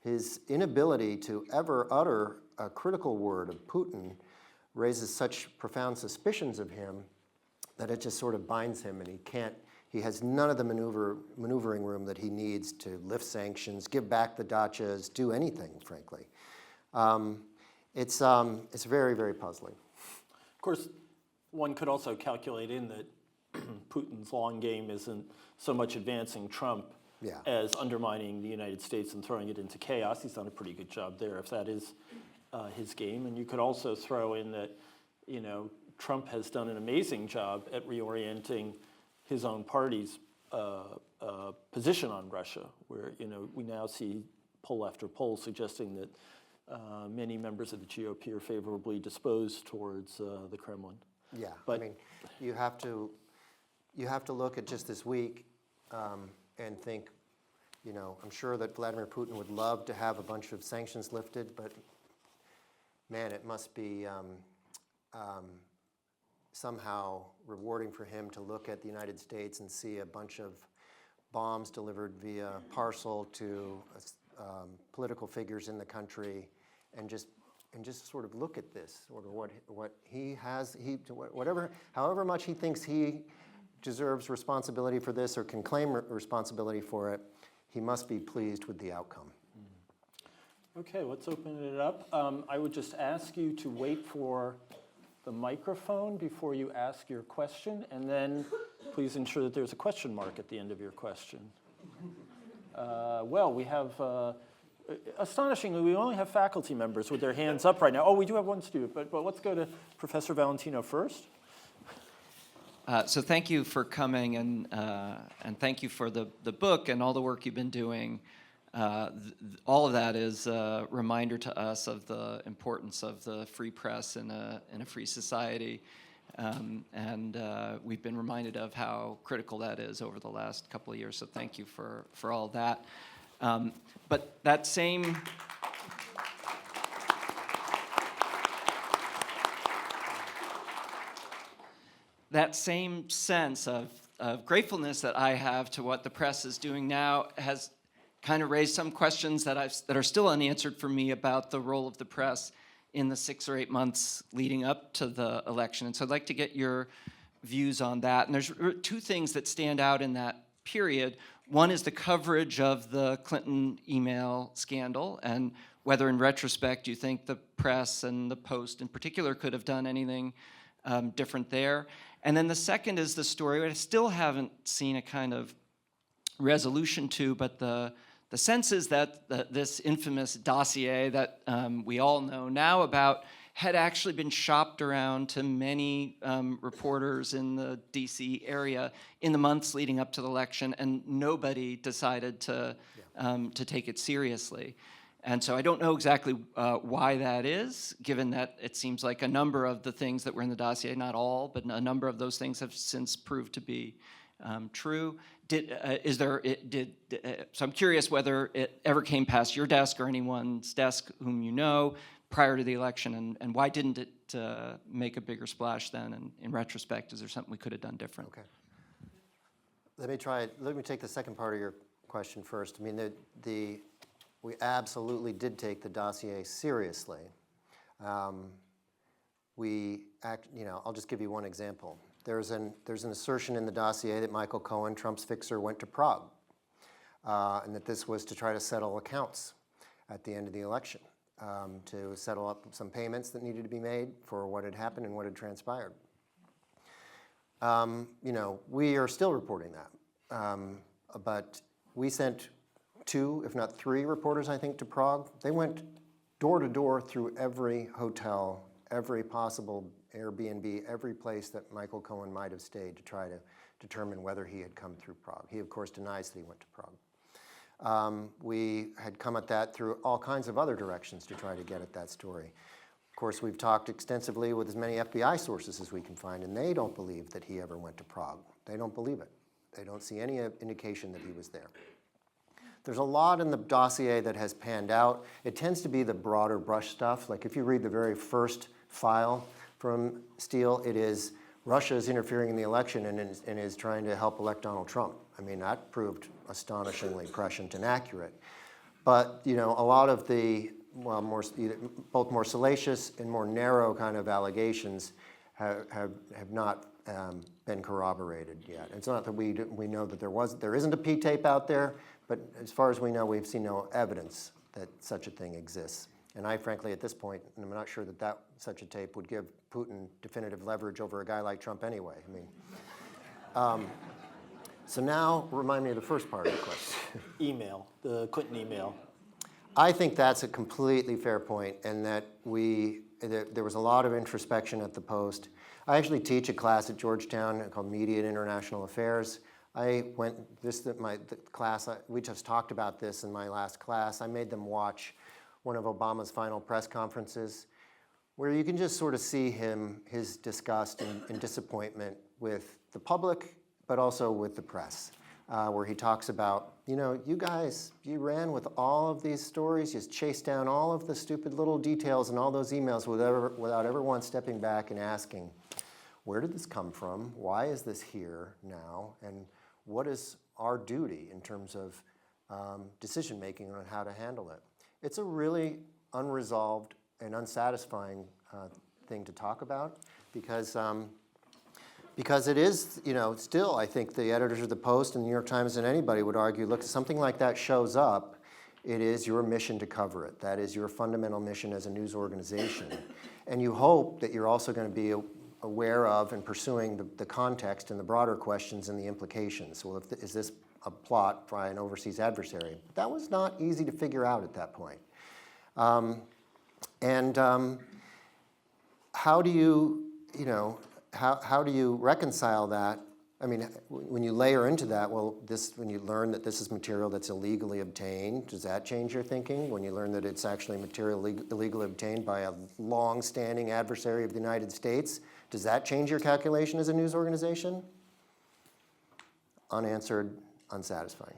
His inability to ever utter a critical word of Putin raises such profound suspicions of him that it just sort of binds him, and he has none of the maneuvering room that he needs to lift sanctions, give back the dachas, do anything, frankly. It's very, very puzzling. Of course, one could also calculate in that Putin's long game isn't so much advancing Trump as undermining the United States and throwing it into chaos. He's done a pretty good job there, if that is his game. And you could also throw in that, Trump has done an amazing job at reorienting his own party's position on Russia, where, we now see poll after poll suggesting that many members of the GOP are favorably disposed towards the Kremlin. Yeah, but, I mean, you have to look at just this week and think, I'm sure that Vladimir Putin would love to have a bunch of sanctions lifted, but man, it must be somehow rewarding for him to look at the United States and see a bunch of bombs delivered via parcel to political figures in the country, and just sort of look at this, or what he has, however much he thinks he deserves responsibility for this or can claim responsibility for it, he must be pleased with the outcome. Okay, let's open it up. I would just ask you to wait for the microphone before you ask your question, and then please ensure that there's a question mark at the end of your question. Well, we have, astonishingly, we only have faculty members with their hands up right now. Oh, we do have one student, but let's go to Professor Valentino first. So thank you for coming, and thank you for the book and all the work you've been doing. All of that is a reminder to us of the importance of the free press in a free society, and we've been reminded of how critical that is over the last couple of years. So thank you for all of that. But that same sense of gratefulness that I have to what the press is doing now kind of raised some questions that are still unanswered for me about the role of the press in the 6 or 8 months leading up to the election. And so I'd like to get your views on that. And there's two things that stand out in that period. One is the coverage of the Clinton email scandal, and whether in retrospect you think the press and the Post in particular could have done anything different there. And then the second is the story, I still haven't seen a kind of resolution to, but the sense is that this infamous dossier that we all know now about had actually been shopped around to many reporters in the DC area in the months leading up to the election, and nobody decided to take it seriously. And so I don't know exactly why that is, given that it seems like a number of the things that were in the dossier, not all, but a number of those things have since proved to be true. So I'm curious whether it ever came past your desk or anyone's desk whom you know prior to the election, and why didn't it make a bigger splash then? And in retrospect, is there something we could have done different? Okay. Let me take the second part of your question first. I mean, we absolutely did take the dossier seriously. I'll just give you one example. There's an assertion in the dossier that Michael Cohen, Trump's fixer, went to Prague, and that this was to try to settle accounts at the end of the election, to settle up some payments that needed to be made for what had happened and what had transpired. We are still reporting that, but we sent 2, if not 3 reporters, I think, to Prague. They went door to door through every hotel, every possible Airbnb, every place that Michael Cohen might have stayed to try to determine whether he had come through Prague. He, of course, denies that he went to Prague. We had come at that through all kinds of other directions to try to get at that story. Of course, we've talked extensively with as many FBI sources as we can find, and they don't believe that he ever went to Prague. They don't believe it. They don't see any indication that he was there. There's a lot in the dossier that has panned out. It tends to be the broader brush stuff. Like if you read the very first file from Steele, it is Russia is interfering in the election and is trying to help elect Donald Trump. I mean, that proved astonishingly prescient and accurate. But, a lot of the, both more salacious and more narrow kind of allegations have not been corroborated yet. It's not that we know that there isn't a P-tape out there, but as far as we know, we've seen no evidence that such a thing exists. And I, frankly, at this point, I'm not sure that such a tape would give Putin definitive leverage over a guy like Trump anyway. I mean, so now remind me of the first part of the question. Email, the Clinton email. I think that's a completely fair point, and that there was a lot of introspection at the Post. I actually teach a class at Georgetown called Media and International Affairs. We just talked about this in my last class. I made them watch one of Obama's final press conferences, where you can just sort of see his disgust and disappointment with the public, but also with the press, where he talks about, you guys, you ran with all of these stories, you chased down all of the stupid little details and all those emails without ever once stepping back and asking, where did this come from? Why is this here now? And what is our duty in terms of decision-making on how to handle it? It's a really unresolved and unsatisfying thing to talk about because it is, still, I think the editors of the Post and the New York Times and anybody would argue, look, something like that shows up, it is your mission to cover it. That is your fundamental mission as a news organization. And you hope that you're also going to be aware of and pursuing the context and the broader questions and the implications. Well, is this a plot by an overseas adversary? That was not easy to figure out at that point. How do you reconcile that? I mean, when you layer into that, when you learn that this is material that's illegally obtained, does that change your thinking? When you learn that it's actually material illegally obtained by a long-standing adversary of the United States, does that change your calculation as a news organization? Unanswered, unsatisfying.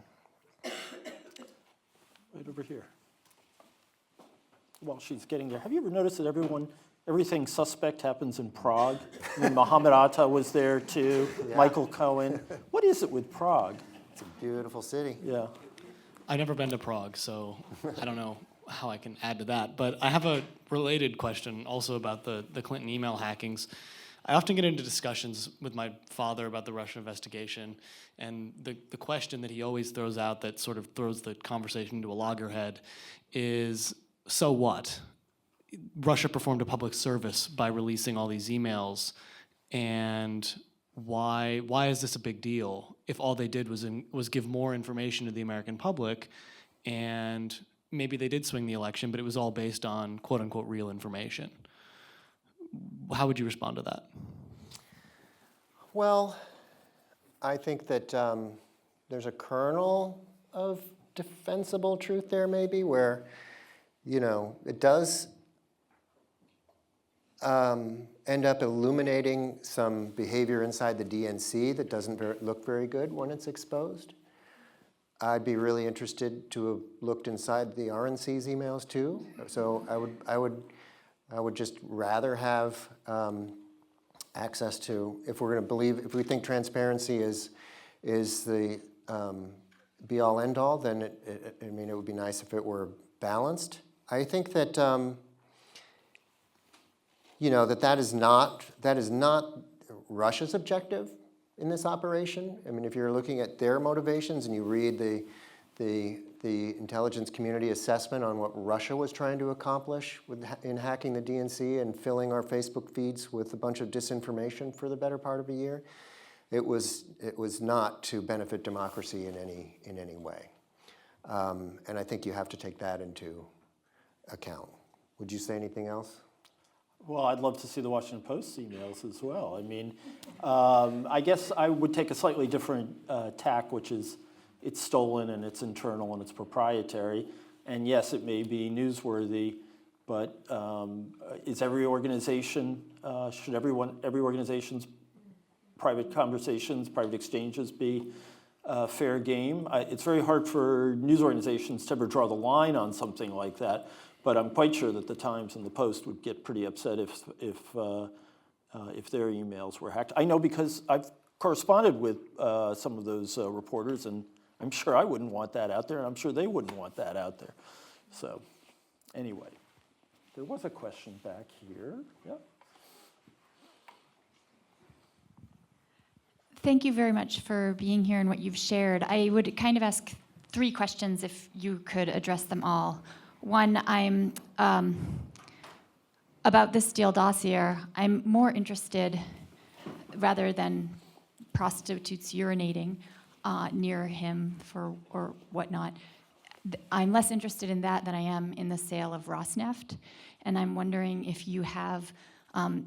Right over here. While she's getting there, have you ever noticed that everything suspect happens in Prague? I mean, Mohammed Atta was there too, yeah. Michael Cohen. What is it with Prague? It's a beautiful city. Yeah. I've never been to Prague, so I don't know how I can add to that. But I have a related question also about the Clinton email hackings. I often get into discussions with my father about the Russia investigation, and the question that he always throws out that sort of throws the conversation into a loggerhead is, so what? Russia performed a public service by releasing all these emails, and why is this a big deal if all they did was give more information to the American public, and maybe they did swing the election, but it was all based on quote-unquote real information? How would you respond to that? Well, I think that there's a kernel of defensible truth there maybe where, it does end up illuminating some behavior inside the DNC that doesn't look very good when it's exposed. I'd be really interested to have looked inside the RNC's emails too. So I would just rather have access to, if we think transparency is the be-all, end-all, then it would be nice if it were balanced. I think that that is not Russia's objective in this operation. If you're looking at their motivations and you read the intelligence community assessment on what Russia was trying to accomplish in hacking the DNC and filling our Facebook feeds with a bunch of disinformation for the better part of a year, it was not to benefit democracy in any way. And I think you have to take that into account. Would you say anything else? Well, I'd love to see the Washington Post's emails as well. I guess I would take a slightly different tack, which is it's stolen and it's internal and it's proprietary. And yes, it may be newsworthy, but is every organization, should every organization's private conversations, private exchanges be fair game? It's very hard for news organizations to ever draw the line on something like that. But I'm quite sure that the Times and the Post would get pretty upset if their emails were hacked. I know because I've corresponded with some of those reporters, and I'm sure I wouldn't want that out there, and I'm sure they wouldn't want that out there. So, anyway, there was a question back here. Yeah. Thank you very much for being here and what you've shared. I would kind of ask 3 questions if you could address them all. One, I'm about this Steele dossier, I'm more interested, rather than prostitutes urinating near him or whatnot, I'm less interested in that than I am in the sale of Rosneft. And I'm wondering if you have,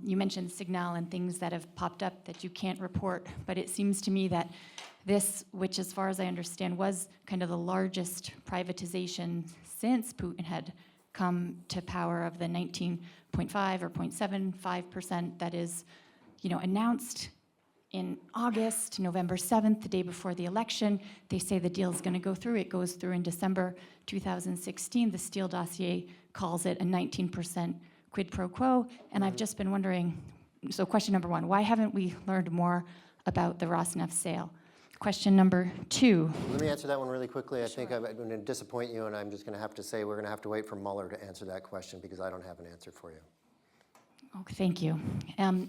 you mentioned Signal and things that have popped up that you can't report, but it seems to me that this, which as far as I understand was kind of the largest privatization since Putin had come to power of the 19.5 or 0.75% that is, announced in August, November 7th, the day before the election. They say the deal is going to go through. It goes through in December 2016. The Steele dossier calls it a 19% quid pro quo. And I've just been wondering, so question number 1, why haven't we learned more about the Rosneft sale? Question number 2. Let me answer that one really quickly. I think I'm going to disappoint you, and I'm just going to have to say we're going to have to wait for Mueller to answer that question because I don't have an answer for you. Okay, thank you.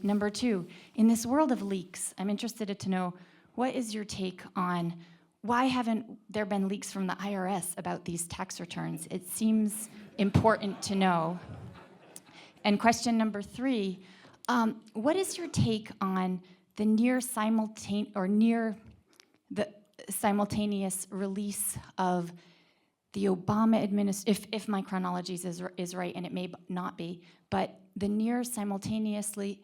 Number 2, in this world of leaks, I'm interested to know, what is your take on why haven't there been leaks from the IRS about these tax returns? It seems important to know. And question number 3, what is your take on the simultaneous release of the Obama administration, if my chronology is right, and it may not be, but the near simultaneously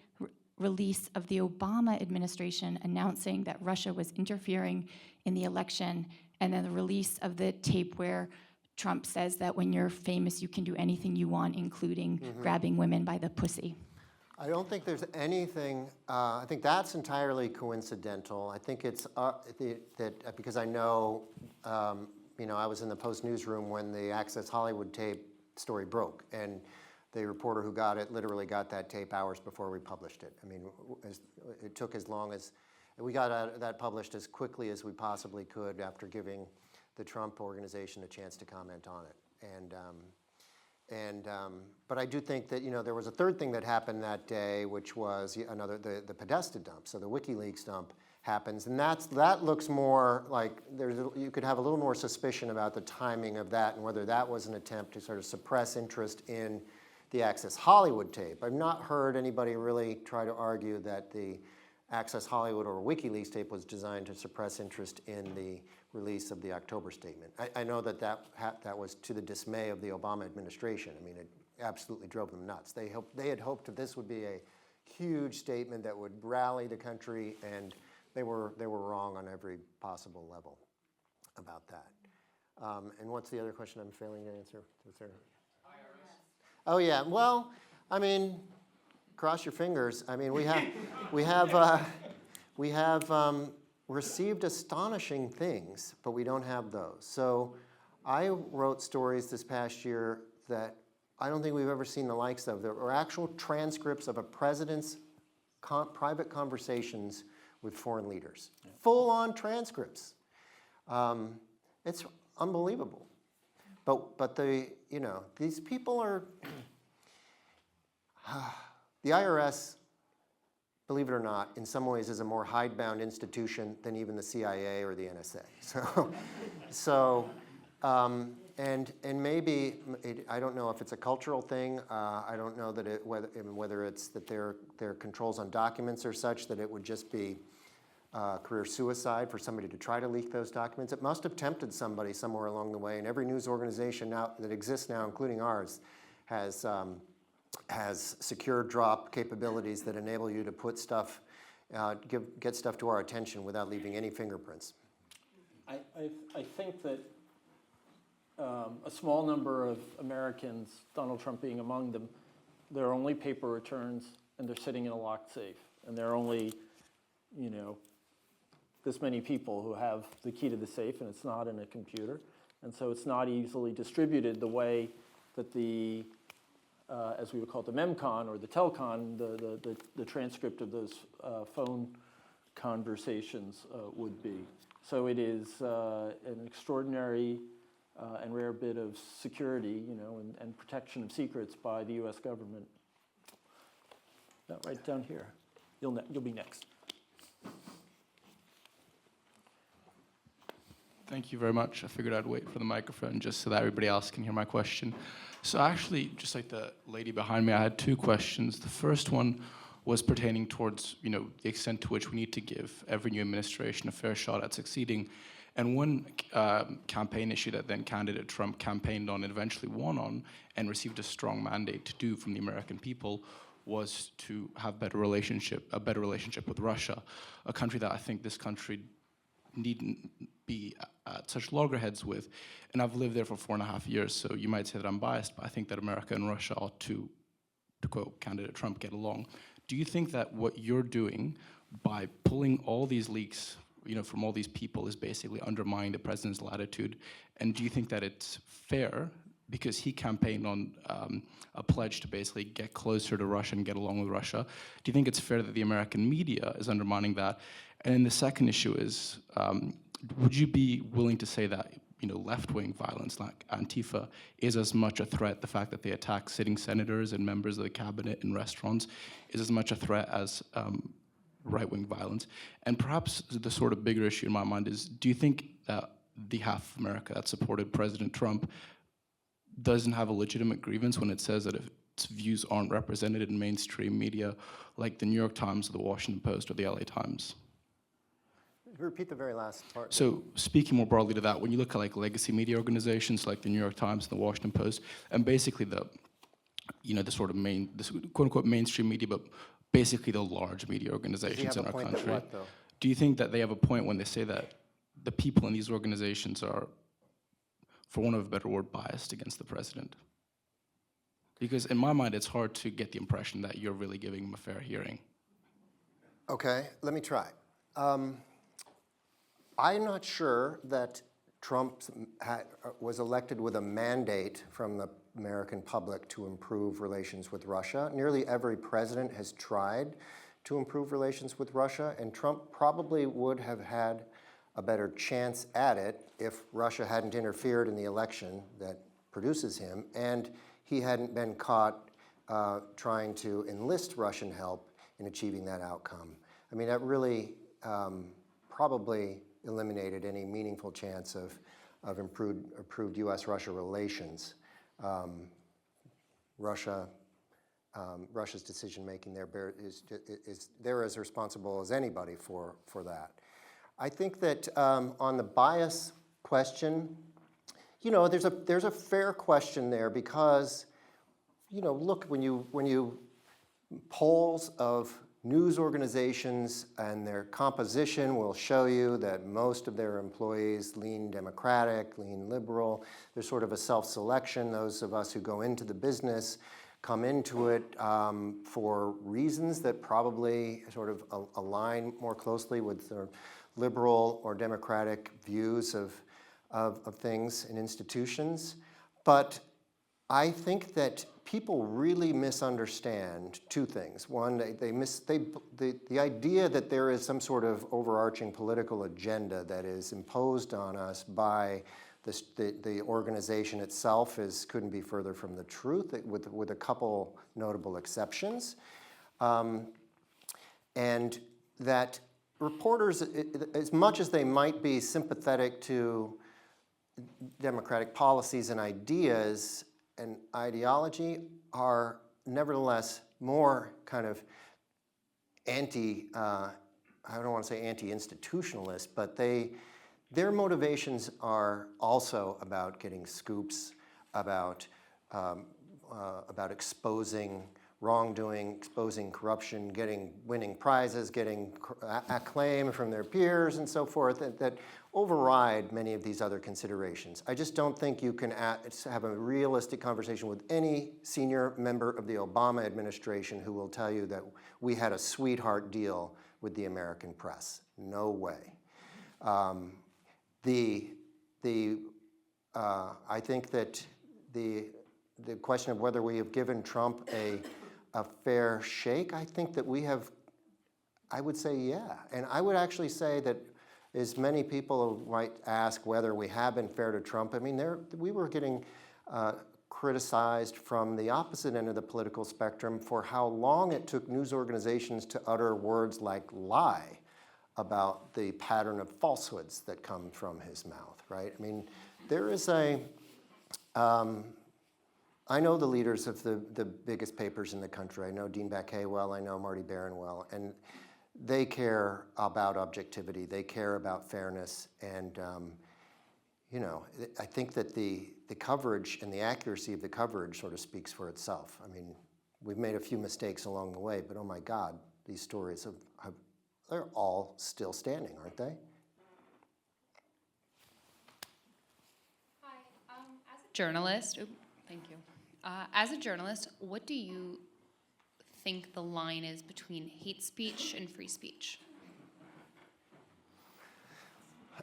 release of the Obama administration announcing that Russia was interfering in the election, and then the release of the tape where Trump says that when you're famous, you can do anything you want, including grabbing women by the pussy. I don't think there's anything, I think that's entirely coincidental. I think it's that because I know, I was in the Post newsroom when the Access Hollywood tape story broke, and the reporter who got it literally got that tape hours before we published it. It took as long as, we got that published as quickly as we possibly could after giving the Trump organization a chance to comment on it. But I do think that, there was a third thing that happened that day, which was the Podesta dump. So the WikiLeaks dump happens, and that looks more like you could have a little more suspicion about the timing of that and whether that was an attempt to sort of suppress interest in the Access Hollywood tape. I've not heard anybody really try to argue that the Access Hollywood or WikiLeaks tape was designed to suppress interest in the release of the October statement. I know that was to the dismay of the Obama administration. I mean, it absolutely drove them nuts. They had hoped that this would be a huge statement that would rally the country, and they were wrong on every possible level about that. And what's the other question I'm failing to answer? Was there? IRS. Oh yeah. Well, I mean, cross your fingers. I mean, we have received astonishing things, but we don't have those. So I wrote stories this past year that I don't think we've ever seen the likes of. There were actual transcripts of a president's private conversations with foreign leaders. Yeah. Full-on transcripts. It's unbelievable. But these people are, the IRS, believe it or not, in some ways is a more hidebound institution than even the CIA or the NSA. And maybe I don't know if it's a cultural thing. I don't know that whether it's that their controls on documents are such that it would just be career suicide for somebody to try to leak those documents. It must have tempted somebody somewhere along the way, and every news organization now that exists now, including ours, has secure drop capabilities that enable you to put stuff, get stuff to our attention without leaving any fingerprints. I think that a small number of Americans, Donald Trump being among them, there are only paper returns, and they're sitting in a locked safe, and there are only, this many people who have the key to the safe, and it's not in a computer, and so it's not easily distributed the way that the as we would call it, the memcon or the telcon, the transcript of those phone conversations would be. So it is an extraordinary and rare bit of security, and protection of secrets by the U.S. government. Right down here. You'll be next. Thank you very much. I figured I'd wait for the microphone just so that everybody else can hear my question. So actually, just like the lady behind me, I had two questions. The first one was pertaining towards, the extent to which we need to give every new administration a fair shot at succeeding. And one campaign issue that then candidate Trump campaigned on and eventually won on and received a strong mandate to do from the American people was to have a better relationship with Russia, a country that I think this country needn't be at such loggerheads with. And I've lived there for 4.5 years, so you might say that I'm biased, but I think that America and Russia ought to quote candidate Trump, get along. Do you think that what you're doing by pulling all these leaks, from all these people is basically undermining the president's latitude? And do you think that it's fair, because he campaigned on a pledge to basically get closer to Russia and get along with Russia, do you think it's fair that the American media is undermining that? And then the second issue is, would you be willing to say that left-wing violence like Antifa is as much a threat, the fact that they attack sitting senators and members of the cabinet in restaurants is as much a threat as right-wing violence? And perhaps the sort of bigger issue in my mind is, do you think that the half of America that supported President Trump doesn't have a legitimate grievance when it says that if its views aren't represented in mainstream media like the New York Times or the Washington Post or the LA Times? Repeat the very last part. So speaking more broadly to that, when you look at like legacy media organizations like the New York Times and the Washington Post, and basically the sort of this quote unquote mainstream media, but basically the large media organizations in our country, do you think that they have a point when they say that the people in these organizations are, for want of a better word, biased against the president? Because in my mind, it's hard to get the impression that you're really giving him a fair hearing. Okay, let me try. I'm not sure that Trump was elected with a mandate from the American public to improve relations with Russia. Nearly every president has tried to improve relations with Russia, and Trump probably would have had a better chance at it if Russia hadn't interfered in the election that produces him, and he hadn't been caught trying to enlist Russian help in achieving that outcome. I mean, that really probably eliminated any meaningful chance of improved U.S.-Russia relations. Russia's decision-making there they're as responsible as anybody for that. I think that on the bias question, there's a fair question there because, look, when you polls of news organizations and their composition will show you that most of their employees lean Democratic, lean liberal. There's sort of a self-selection. Those of us who go into the business come into it for reasons that probably sort of align more closely with the liberal or Democratic views of things and institutions. But I think that people really misunderstand two things. One, the idea that there is some sort of overarching political agenda that is imposed on us by the organization itself couldn't be further from the truth, with a couple notable exceptions. And that reporters, as much as they might be sympathetic to democratic policies and ideas and ideology, are nevertheless more kind of I don't want to say anti-institutionalist, but their motivations are also about getting scoops, about exposing wrongdoing, exposing corruption, winning prizes, getting acclaim from their peers and so forth, that override many of these other considerations. I just don't think you can have a realistic conversation with any senior member of the Obama administration who will tell you that we had a sweetheart deal with the American press. No way. I think that the question of whether we have given Trump a fair shake, I think that we have, I would say yeah. And I would actually say that as many people might ask whether we have been fair to Trump, I mean, we were getting criticized from the opposite end of the political spectrum for how long it took news organizations to utter words like lie about the pattern of falsehoods that come from his mouth, right? I mean, there is I know the leaders of the biggest papers in the country. I know Dean Baquet well, I know Marty Barron well, and they care about objectivity, they care about fairness, and I think that the coverage and the accuracy of the coverage sort of speaks for itself. I mean, we've made a few mistakes along the way, but oh my God, these stories they're all still standing, aren't they? Hi, as a journalist, thank you. As a journalist, what do you think the line is between hate speech and free speech?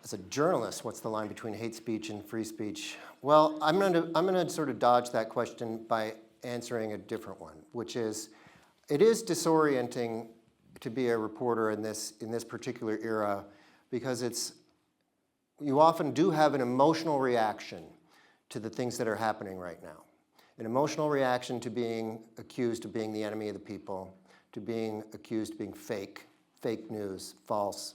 As a journalist, what's the line between hate speech and free speech? Well, I'm gonna sort of dodge that question by answering a different one, which is, it is disorienting to be a reporter in this particular era, because you often do have an emotional reaction to the things that are happening right now. An emotional reaction to being accused of being the enemy of the people, to being accused of being fake news, false.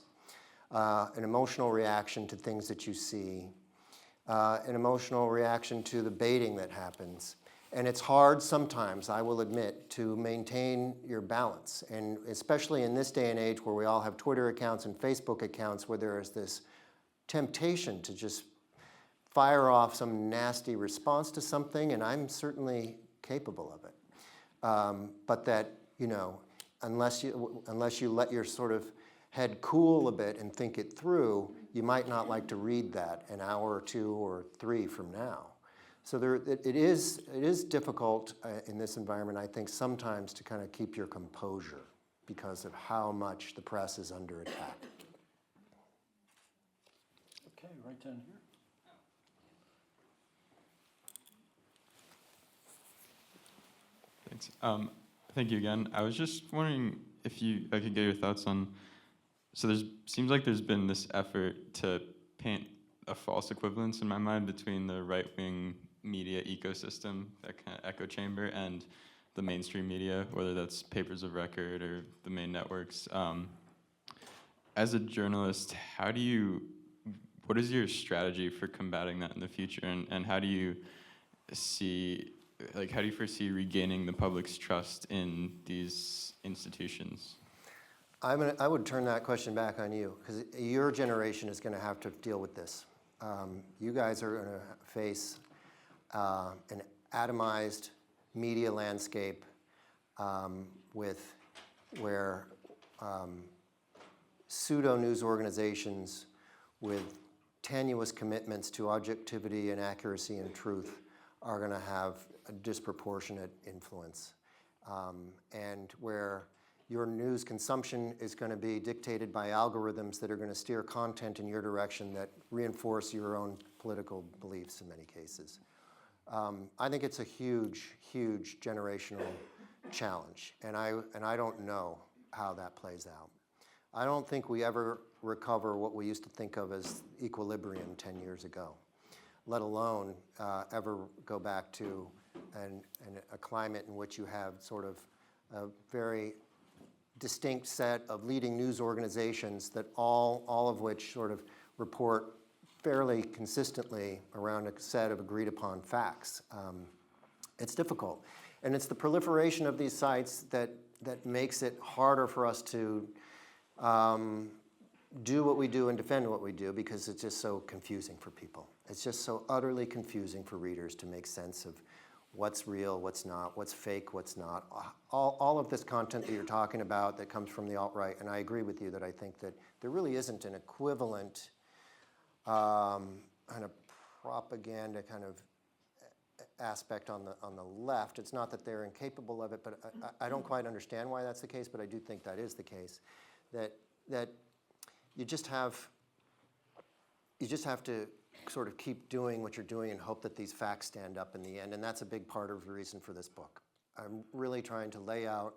An emotional reaction to things that you see. An emotional reaction to the baiting that happens. And it's hard sometimes, I will admit, to maintain your balance. And especially in this day and age where we all have Twitter accounts and Facebook accounts, where there is this temptation to just fire off some nasty response to something, and I'm certainly capable of it. But that, unless you let your sort of head cool a bit and think it through, you might not like to read that an hour or 2 or 3 from now. So it is difficult in this environment, I think, sometimes to kind of keep your composure because of how much the press is under attack. Okay, right down here. Thanks. Thank you again. I was just wondering if I could get your thoughts on So seems like there's been this effort to paint a false equivalence in my mind between the right-wing media ecosystem, that kind of echo chamber, and the mainstream media, whether that's papers of record or the main networks. As a journalist, what is your strategy for combating that in the future, and how do you foresee regaining the public's trust in these institutions? I would turn that question back on you, because your generation is going to have to deal with this. You guys are going to face an atomized media landscape where pseudo-news organizations with tenuous commitments to objectivity and accuracy and truth are going to have a disproportionate influence, and where your news consumption is going to be dictated by algorithms that are going to steer content in your direction that reinforce your own political beliefs in many cases. I think it's a huge, huge generational challenge, and I don't know how that plays out. I don't think we ever recover what we used to think of as equilibrium 10 years ago, let alone ever go back to a climate in which you have sort of a very distinct set of leading news organizations that all of which sort of report fairly consistently around a set of agreed upon facts. It's difficult. And it's the proliferation of these sites that makes it harder for us to do what we do and defend what we do, because it's just so confusing for people. It's just so utterly confusing for readers to make sense of what's real, what's not, what's fake, what's not. All of this content that you're talking about that comes from the alt-right, and I agree with you that I think that there really isn't an equivalent kind of propaganda kind of aspect on the left. It's not that they're incapable of it, but I don't quite understand why that's the case, but I do think that is the case. That you just have to sort of keep doing what you're doing and hope that these facts stand up in the end, and that's a big part of the reason for this book. I'm really trying to lay out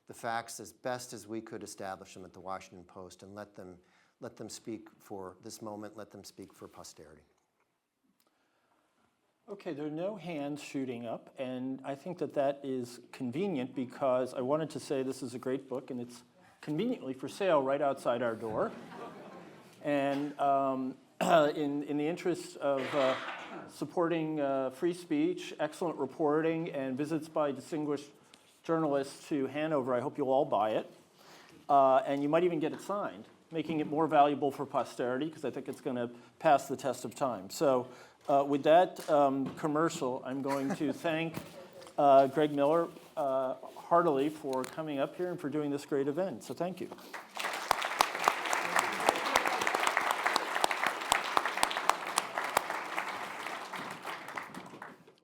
the facts as best as we could establish them at the Washington Post, and let them speak for this moment, let them speak for posterity. Okay, there are no hands shooting up, and I think that is convenient, because I wanted to say this is a great book, and it's conveniently for sale right outside our door. And in the interest of supporting free speech, excellent reporting, and visits by distinguished journalists to Hanover, I hope you'll all buy it. And you might even get it signed, making it more valuable for posterity, because I think it's going to pass the test of time. So with that commercial, I'm going to thank Greg Mueller heartily for coming up here and for doing this great event. So thank you.